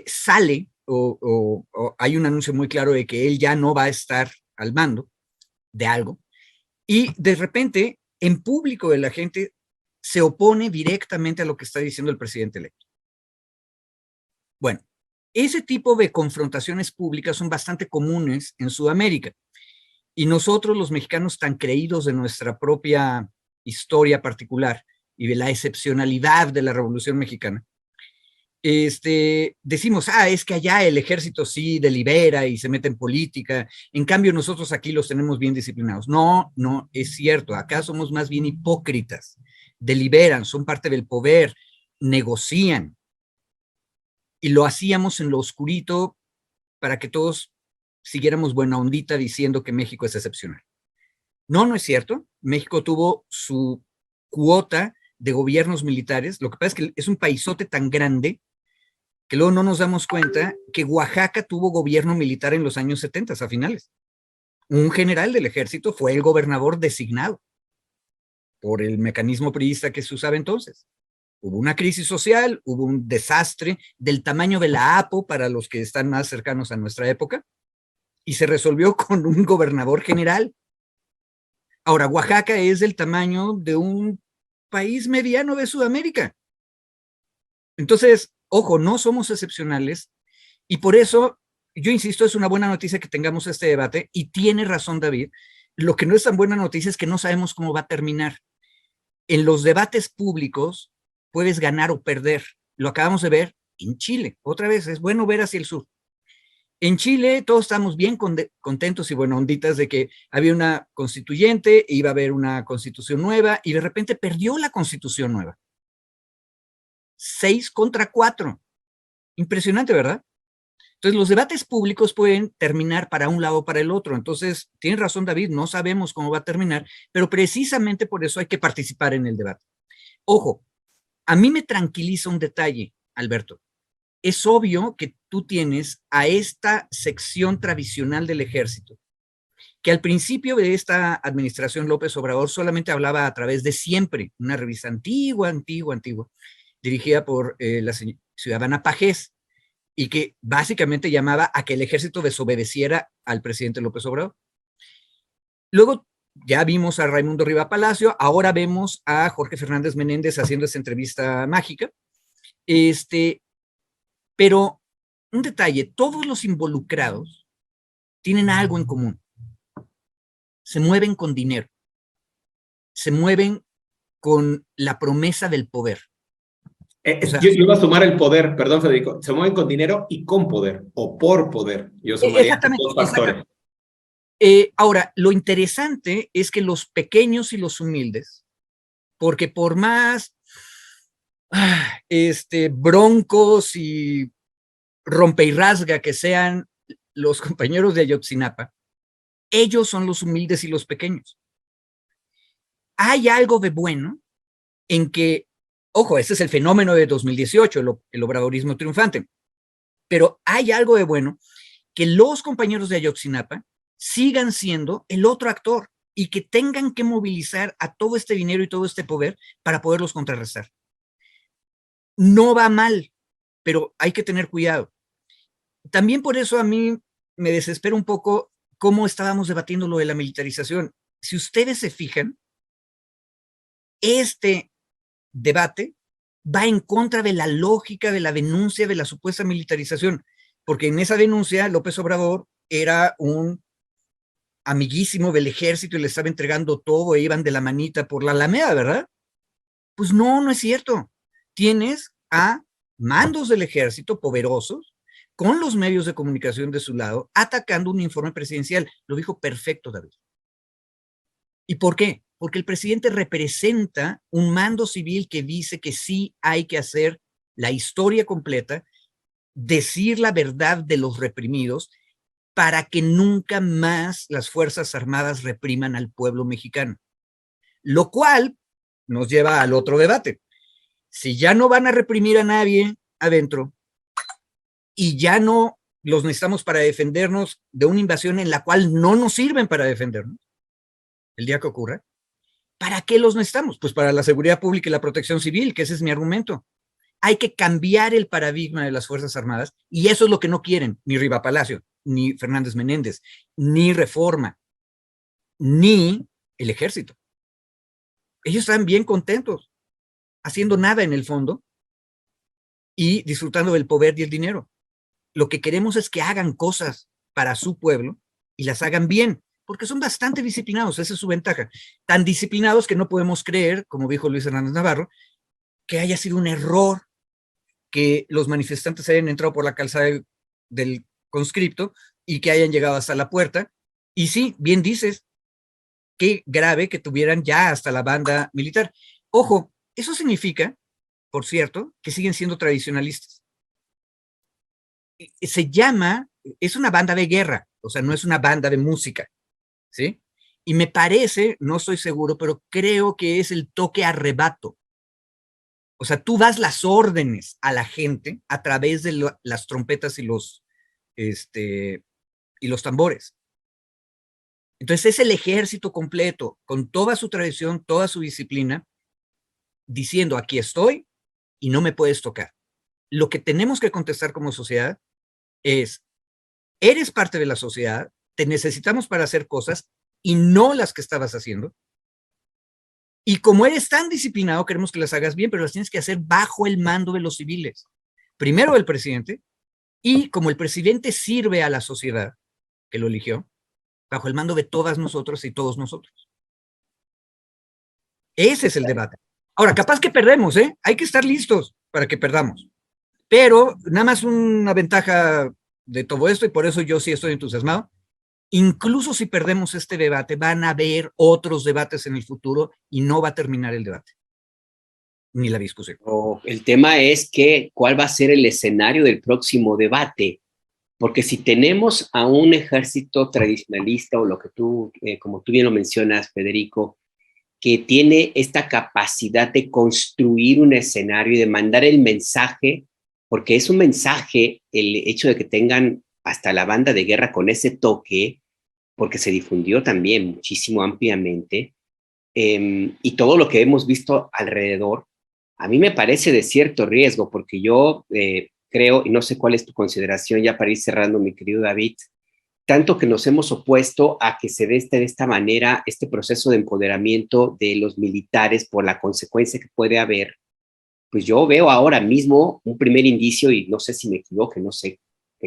sale o hay un anuncio muy claro de que él ya no va a estar al mando de algo, y de repente en público la gente se opone directamente a lo que está diciendo el presidente electo. Bueno, ese tipo de confrontaciones públicas son bastante comunes en Sudamérica, y nosotros los mexicanos, tan creídos de nuestra propia historia particular y de la excepcionalidad de la Revolución Mexicana, decimos, es que allá el ejército sí delibera y se mete en política, en cambio nosotros aquí los tenemos bien disciplinados. No, no es cierto, acá somos más bien hipócritas, deliberan, son parte del poder, negocian, y lo hacíamos en lo oscurito para que todos siguiéramos buena ondita diciendo que México es excepcional. No, no es cierto. México tuvo su cuota de gobiernos militares. Lo que pasa es que es un paisote tan grande que luego no nos damos cuenta que Oaxaca tuvo gobierno militar en los años 70, a finales. Un general del ejército fue el gobernador designado por el mecanismo priista que se usaba entonces. Hubo una crisis social, hubo un desastre del tamaño de la APO para los que están más cercanos a nuestra época, y se resolvió con un gobernador general. Ahora, Oaxaca es del tamaño de un país mediano de Sudamérica. Entonces, ojo, no somos excepcionales, y por eso, yo insisto, es una buena noticia que tengamos este debate, y tiene razón David. Lo que no es tan buena noticia es que no sabemos cómo va a terminar. En los debates públicos puedes ganar o perder. Lo acabamos de ver en Chile. Otra vez, es bueno ver hacia el sur. En Chile todos estamos bien contentos y buena onditas de que había una constituyente, iba a haber una constitución nueva, y de repente perdió la constitución nueva. 6-4. Impresionante, ¿verdad? Entonces los debates públicos pueden terminar para un lado o para el otro. Entonces, tiene razón David, no sabemos cómo va a terminar, pero precisamente por eso hay que participar en el debate. Ojo, a mí me tranquiliza un detalle, Alberto. Es obvio que tú tienes a esta sección tradicional del ejército, que al principio de esta administración López Obrador solamente hablaba a través de Siempre, una revista antigua, dirigida por la ciudadana Pajés, y que básicamente llamaba a que el ejército desobedeciera al presidente López Obrador. Luego ya vimos a Raimundo Riva Palacio, ahora vemos a Jorge Fernández Menéndez haciendo esa entrevista mágica. Pero un detalle, todos los involucrados tienen algo en común. Se mueven con dinero. Se mueven con la promesa del poder. O sea, yo iba a sumar el poder, perdón, Federico. Se mueven con dinero y con poder, o por poder. Yo sumaría exactamente, dos factores. Ahora, lo interesante es que los pequeños y los humildes, porque por más broncos y rompe y rasga que sean los compañeros de Ayotzinapa, ellos son los humildes y los pequeños. Hay algo de bueno en que, ojo, este es el fenómeno de 2018, el obradorismo triunfante, pero hay algo de bueno que los compañeros de Ayotzinapa sigan siendo el otro actor y que tengan que movilizar a todo este dinero y todo este poder para poderlos contrarrestar. No va mal, pero hay que tener cuidado. También por eso a mí me desespera un poco cómo estábamos debatiendo lo de la militarización. Si ustedes se fijan, este debate va en contra de la lógica de la denuncia de la supuesta militarización, porque en esa denuncia López Obrador era un amiguísimo del ejército y le estaba entregando todo e iban de la manita por la Alameda, ¿verdad? Pues no es cierto. Tienes a mandos del ejército poderosos con los medios de comunicación de su lado atacando un informe presidencial. Lo dijo perfecto, David. ¿Y por qué? Porque el presidente representa un mando civil que dice que sí hay que hacer la historia completa, decir la verdad de los reprimidos para que nunca más las Fuerzas Armadas repriman al pueblo mexicano. Lo cual nos lleva al otro debate. Si ya no van a reprimir a nadie adentro y ya no los necesitamos para defendernos de una invasión en la cual no nos sirven para defendernos, el día que ocurra, ¿para qué los necesitamos? Pues para la seguridad pública y la protección civil, que ese es mi argumento. Hay que cambiar el paradigma de las Fuerzas Armadas y eso es lo que no quieren ni Riva Palacio, ni Fernández Menéndez, ni Reforma, ni el ejército. Ellos están bien contentos, haciendo nada en el fondo y disfrutando del poder y el dinero. Lo que queremos es que hagan cosas para su pueblo y las hagan bien, porque son bastante disciplinados, esa es su ventaja. Tan disciplinados que no podemos creer, como dijo Luis Hernández Navarro, que haya sido un error que los manifestantes hayan entrado por la calzada del conscripto y que hayan llegado hasta la puerta. Y sí, bien dices, qué grave que tuvieran ya hasta la banda militar. Ojo, eso significa, por cierto, que siguen siendo tradicionalistas. Se llama, es una banda de guerra, o sea, no es una banda de música, ¿sí? Y me parece, no estoy seguro, pero creo que es el toque arrebato. O sea, tú das las órdenes a la gente a través de las trompetas y los tambores. Entonces es el ejército completo, con toda su tradición, toda su disciplina, diciendo, aquí estoy y no me puedes tocar. Lo que tenemos que contestar como sociedad es, eres parte de la sociedad, te necesitamos para hacer cosas y no las que estabas haciendo. Y como eres tan disciplinado, queremos que las hagas bien, pero las tienes que hacer bajo el mando de los civiles. Primero el presidente, y como el presidente sirve a la sociedad que lo eligió, bajo el mando de todas nosotros y todos nosotros. Ese es el debate. Ahora, capaz que perdemos, ¿eh? Hay que estar listos para que perdamos. Pero nada más una ventaja de todo esto, y por eso yo sí estoy entusiasmado, incluso si perdemos este debate, van a haber otros debates en el futuro y no va a terminar el debate, ni la discusión. El tema es cuál va a ser el escenario del próximo debate, porque si tenemos a un ejército tradicionalista o lo que tú, como tú bien lo mencionas, Federico, que tiene esta capacidad de construir un escenario y de mandar el mensaje, porque es un mensaje el hecho de que tengan hasta la banda de guerra con ese toque, porque se difundió también muchísimo ampliamente, y todo lo que hemos visto alrededor, a mí me parece de cierto riesgo, porque yo creo, y no sé cuál es tu consideración ya para ir cerrando, mi querido David, tanto que nos hemos opuesto a que se dé de esta manera este proceso de empoderamiento de los militares por la consecuencia que puede haber, pues yo veo ahora mismo un primer indicio, y no sé si me equivoco, no sé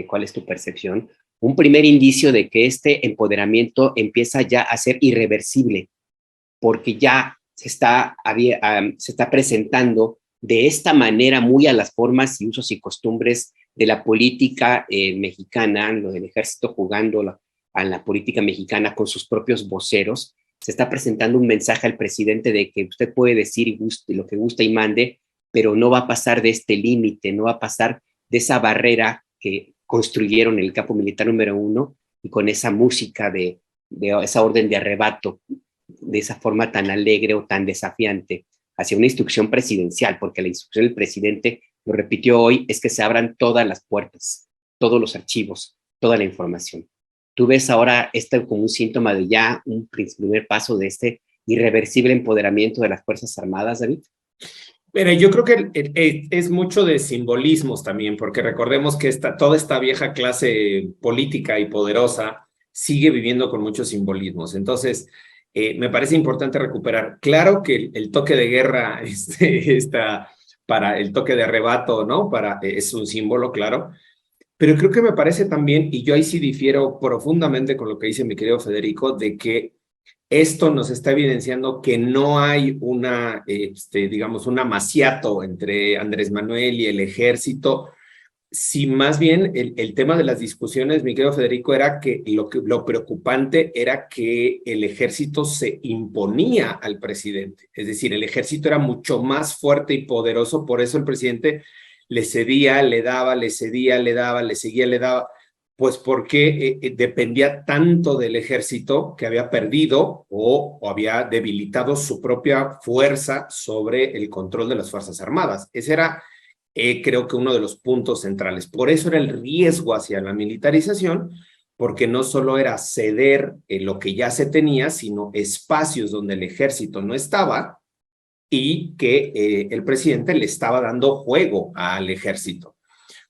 cuál es tu percepción, un primer indicio de que este empoderamiento empieza ya a ser irreversible, porque ya se está presentando de esta manera muy a las formas y usos y costumbres de la política mexicana, lo del ejército jugando a la política mexicana con sus propios voceros. Se está presentando un mensaje al presidente de que usted puede decir y guste, lo que gusta y mande, pero no va a pasar de este límite, no va a pasar de esa barrera que construyeron en el campo militar número 1 y con esa música de esa orden de arrebato, de esa forma tan alegre o tan desafiante, hacia una instrucción presidencial, porque la instrucción del presidente, lo repitió hoy, es que se abran todas las puertas, todos los archivos, toda la información. ¿Tú ves ahora esto como un síntoma de ya un primer paso de este irreversible empoderamiento de las Fuerzas Armadas, David? Mira, yo creo que es mucho de simbolismos también, porque recordemos que toda esta vieja clase política y poderosa sigue viviendo con muchos simbolismos. Entonces, me parece importante recuperar. Claro que el toque de guerra está para el toque de arrebato, ¿no? Es un símbolo, claro. Pero creo que me parece también, y yo ahí sí difiero profundamente con lo que dice mi querido Federico, de que esto nos está evidenciando que no hay digamos, un amaciato entre Andrés Manuel y el ejército. Sí, más bien el tema de las discusiones, mi querido Federico, era que lo preocupante era que el ejército se imponía al presidente. Es decir, el ejército era mucho más fuerte y poderoso, por eso el presidente le cedía, le daba, le cedía, le daba, le seguía, le daba, pues porque dependía tanto del ejército que había perdido o había debilitado su propia fuerza sobre el control de las Fuerzas Armadas. Ese era creo que uno de los puntos centrales. Por eso era el riesgo hacia la militarización, porque no solo era ceder lo que ya se tenía, sino espacios donde el ejército no estaba y que el presidente le estaba dando juego al ejército.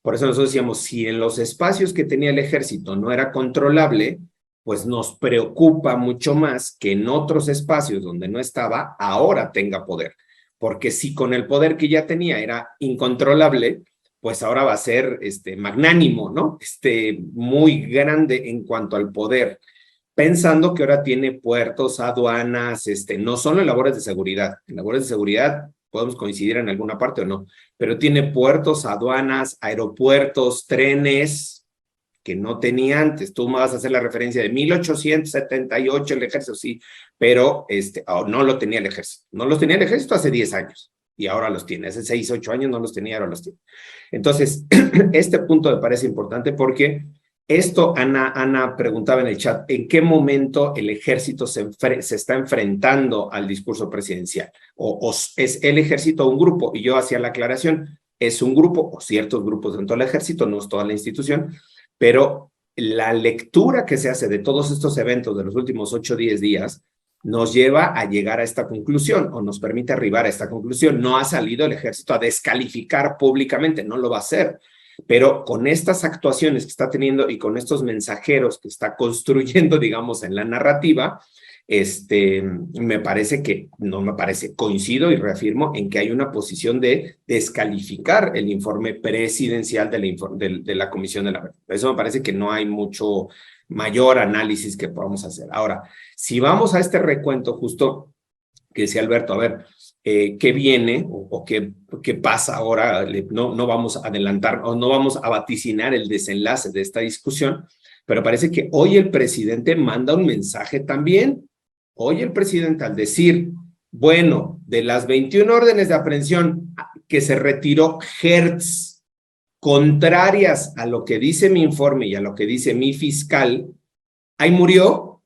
Por eso nosotros decíamos, si en los espacios que tenía el ejército no era controlable, pues nos preocupa mucho más que en otros espacios donde no estaba, ahora tenga poder. Porque si con el poder que ya tenía era incontrolable, pues ahora va a ser magnánimo, ¿no? Muy grande en cuanto al poder, pensando que ahora tiene puertos, aduanas, no solo en labores de seguridad. En labores de seguridad podemos coincidir en alguna parte o no, pero tiene puertos, aduanas, aeropuertos, trenes, que no tenía antes. Tú me vas a hacer la referencia de 1878 el ejército, sí, pero no lo tenía el ejército. No los tenía el ejército hace 10 años y ahora los tiene. Hace 6, 8 años no los tenía, ahora los tiene. Entonces, este punto me parece importante porque esto, Ana preguntaba en el chat, ¿en qué momento el ejército se está enfrentando al discurso presidencial? ¿O es el ejército un grupo? Y yo hacía la aclaración, es un grupo o ciertos grupos dentro del ejército, no es toda la institución, pero la lectura que se hace de todos estos eventos de los últimos 8 o 10 días nos lleva a llegar a esta conclusión o nos permite arribar a esta conclusión. No ha salido el ejército a descalificar públicamente, no lo va a hacer, pero con estas actuaciones que está teniendo y con estos mensajeros que está construyendo, digamos, en la narrativa, me parece que, no me parece, coincido y reafirmo en que hay una posición de descalificar el informe presidencial de la Comisión de la Verdad. Eso me parece que no hay mucho mayor análisis que podamos hacer. Ahora, si vamos a este recuento justo que decía Alberto, a ver, ¿qué viene o qué pasa ahora? No vamos a adelantar o no vamos a vaticinar el desenlace de esta discusión, pero parece que hoy el presidente manda un mensaje también. Hoy el presidente, al decir, bueno, de las 21 órdenes de aprehensión que se retiró Hertz, contrarias a lo que dice mi informe y a lo que dice mi fiscal, ahí murió,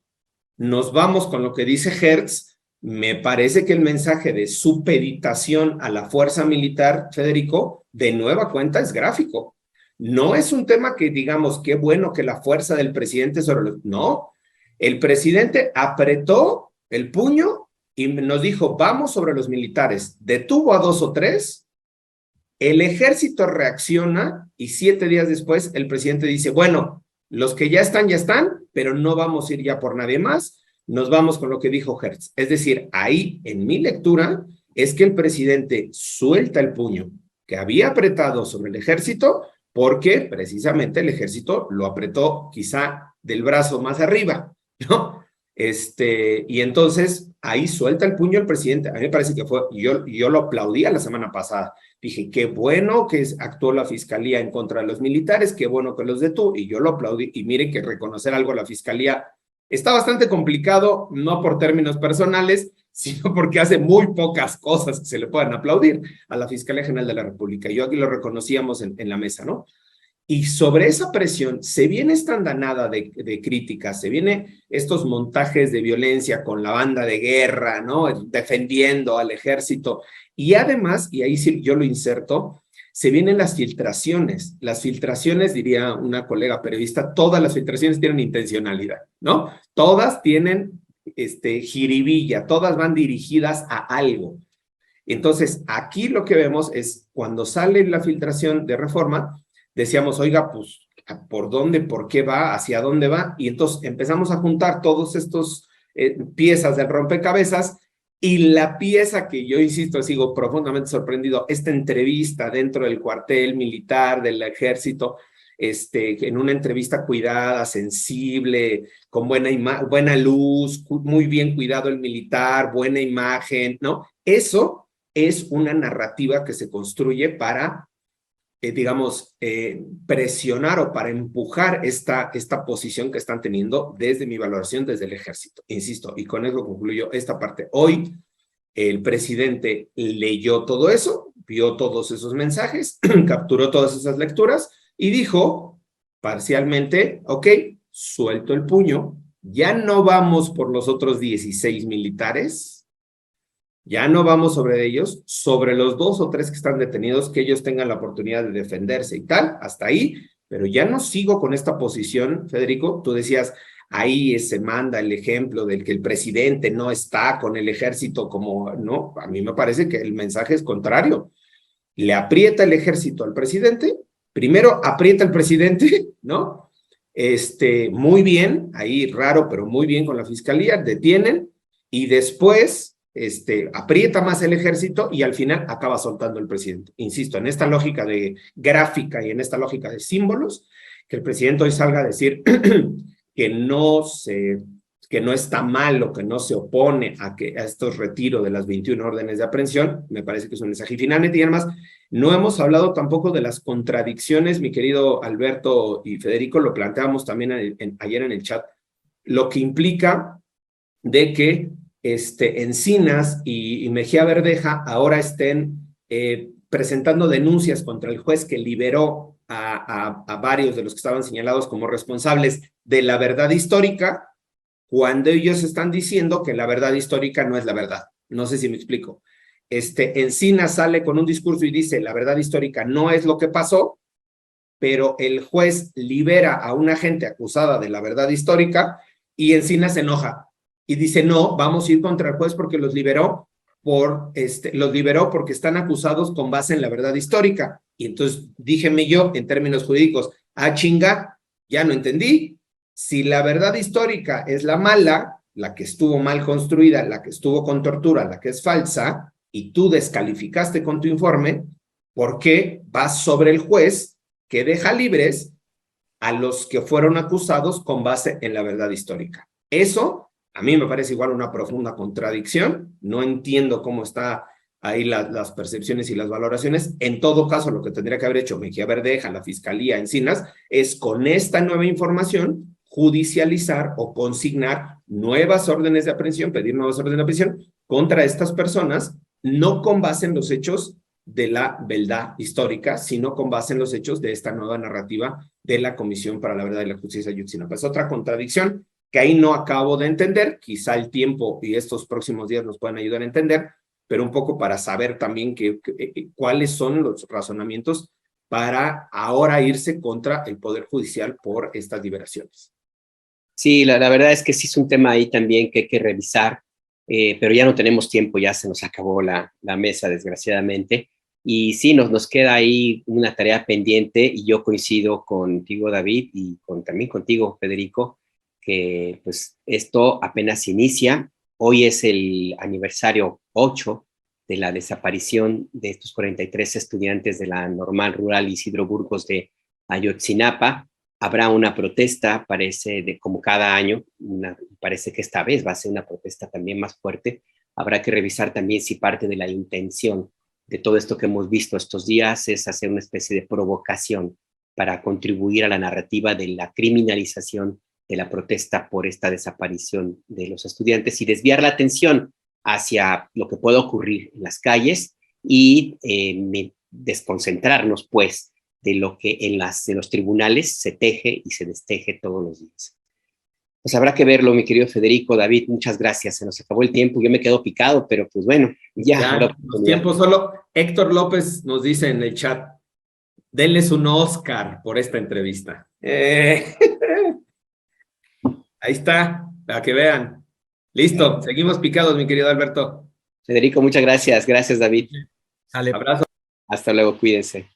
nos vamos con lo que dice Hertz. Me parece que el mensaje de supeditación a la fuerza militar, Federico, de nueva cuenta es gráfico. No es un tema que digamos, qué bueno que la fuerza del presidente sobre los... No, el presidente apretó el puño y nos dijo, vamos sobre los militares. Detuvo a 2 o 3 El ejército reacciona y 7 días después el presidente dice, bueno, los que ya están, pero no vamos a ir ya por nadie más, nos vamos con lo que dijo Hertz. Es decir, ahí en mi lectura es que el presidente suelta el puño que había apretado sobre el ejército porque precisamente el ejército lo apretó quizá del brazo más arriba, ¿no? Y entonces ahí suelta el puño el presidente. A mí me parece que fue, yo lo aplaudía la semana pasada. Dije, qué bueno que actuó la fiscalía en contra de los militares, qué bueno que los detuvo, y yo lo aplaudí. Y miren que reconocer algo a la fiscalía está bastante complicado, no por términos personales, sino porque hace muy pocas cosas que se le puedan aplaudir a la Fiscalía General de la República. Yo aquí lo reconocíamos en la mesa, ¿no? Y sobre esa presión se viene esta andanada de críticas, se vienen estos montajes de violencia con la banda de guerra, ¿no? Defendiendo al ejército. Y además, y ahí sí yo lo inserto, se vienen las filtraciones. Las filtraciones, diría una colega periodista, todas las filtraciones tienen intencionalidad, ¿no? Todas tienen jiribilla, todas van dirigidas a algo. Entonces, aquí lo que vemos es cuando sale la filtración de Reforma, decíamos, oiga, pues, ¿por dónde, por qué va, hacia dónde va? Y entonces empezamos a juntar todos estos piezas del rompecabezas y la pieza que yo, insisto, sigo profundamente sorprendido, esta entrevista dentro del cuartel militar del ejército, en una entrevista cuidada, sensible, con buena luz, muy bien cuidado el militar, buena imagen, ¿no? Eso es una narrativa que se construye para presionar o para empujar esta posición que están teniendo desde mi valoración, desde el ejército. Insisto, y con eso concluyo esta parte. Hoy el presidente leyó todo eso, vio todos esos mensajes, capturó todas esas lecturas y dijo parcialmente, ok, suelto el puño, ya no vamos por los otros 16 militares, ya no vamos sobre ellos, sobre los 2 o 3 que están detenidos, que ellos tengan la oportunidad de defenderse y tal, hasta ahí, pero ya no sigo con esta posición, Federico. Tú decías, ahí se manda el ejemplo del que el presidente no está con el ejército como, no, a mí me parece que el mensaje es contrario. Le aprieta el ejército al presidente, primero aprieta el presidente, ¿no? Muy bien, ahí raro, pero muy bien con la fiscalía, detienen y después aprieta más el ejército y al final acaba soltando el presidente. Insisto, en esta lógica de gráfica y en esta lógica de símbolos, que el presidente hoy salga a decir que no está mal o que no se opone a estos retiros de las 21 órdenes de aprehensión, me parece que es un mensaje. Y finalmente, y además, no hemos hablado tampoco de las contradicciones, mi querido Alberto y Federico, lo planteamos también ayer en el chat, lo que implica de que Encinas y Mejía Verdeja ahora estén presentando denuncias contra el juez que liberó a varios de los que estaban señalados como responsables de la verdad histórica, cuando ellos están diciendo que la verdad histórica no es la verdad. No sé si me explico. Encinas sale con un discurso y dice la verdad histórica no es lo que pasó, pero el juez libera a una gente acusada de la verdad histórica y Encinas se enoja y dice, no, vamos a ir contra el juez porque los liberó porque están acusados con base en la verdad histórica. Y entonces díjeme yo, en términos jurídicos, chinga, ya no entendí. Si la verdad histórica es la mala, la que estuvo mal construida, la que estuvo con tortura, la que es falsa, y tú descalificaste con tu informe, ¿por qué vas sobre el juez que deja libres a los que fueron acusados con base en la verdad histórica? Eso a mí me parece igual una profunda contradicción. No entiendo cómo está ahí las percepciones y las valoraciones. En todo caso, lo que tendría que haber hecho Mejía Verdeja, la Fiscalía, Encinas, es con esta nueva información judicializar o consignar nuevas órdenes de aprehensión, pedir nuevas órdenes de aprehensión contra estas personas, no con base en los hechos de la verdad histórica, sino con base en los hechos de esta nueva narrativa de la Comisión para la Verdad y la Justicia de Ayotzinapa. Es otra contradicción que ahí no acabo de entender, quizá el tiempo y estos próximos días nos puedan ayudar a entender, pero un poco para saber también cuáles son los razonamientos para ahora irse contra el Poder Judicial por estas liberaciones. Sí, la verdad es que sí es un tema ahí también que hay que revisar, pero ya no tenemos tiempo, ya se nos acabó la mesa, desgraciadamente. Y sí, nos queda ahí una tarea pendiente y yo coincido contigo, David, y también contigo, Federico, que pues esto apenas inicia. Hoy es el aniversario 8 de la desaparición de estos 43 estudiantes de la Normal Rural Isidro Burgos de Ayotzinapa. Habrá una protesta, parece, como cada año, parece que esta vez va a ser una protesta también más fuerte. Habrá que revisar también si parte de la intención de todo esto que hemos visto estos días es hacer una especie de provocación para contribuir a la narrativa de la criminalización de la protesta por esta desaparición de los estudiantes y desviar la atención hacia lo que puede ocurrir en las calles y desconcentrarnos, pues, de lo que en los tribunales se teje y se desteje todos los días. Pues habrá que verlo, mi querido Federico, David, muchas gracias. Se nos acabó el tiempo, yo me quedo picado, pero pues bueno, ya. Los tiempos solo. Héctor López nos dice en el chat, denles un Oscar por esta entrevista. Ahí está, para que vean. Listo, seguimos picados, mi querido Alberto. Federico, muchas gracias. Gracias, David. Sale. Abrazo. Hasta luego, cuídense.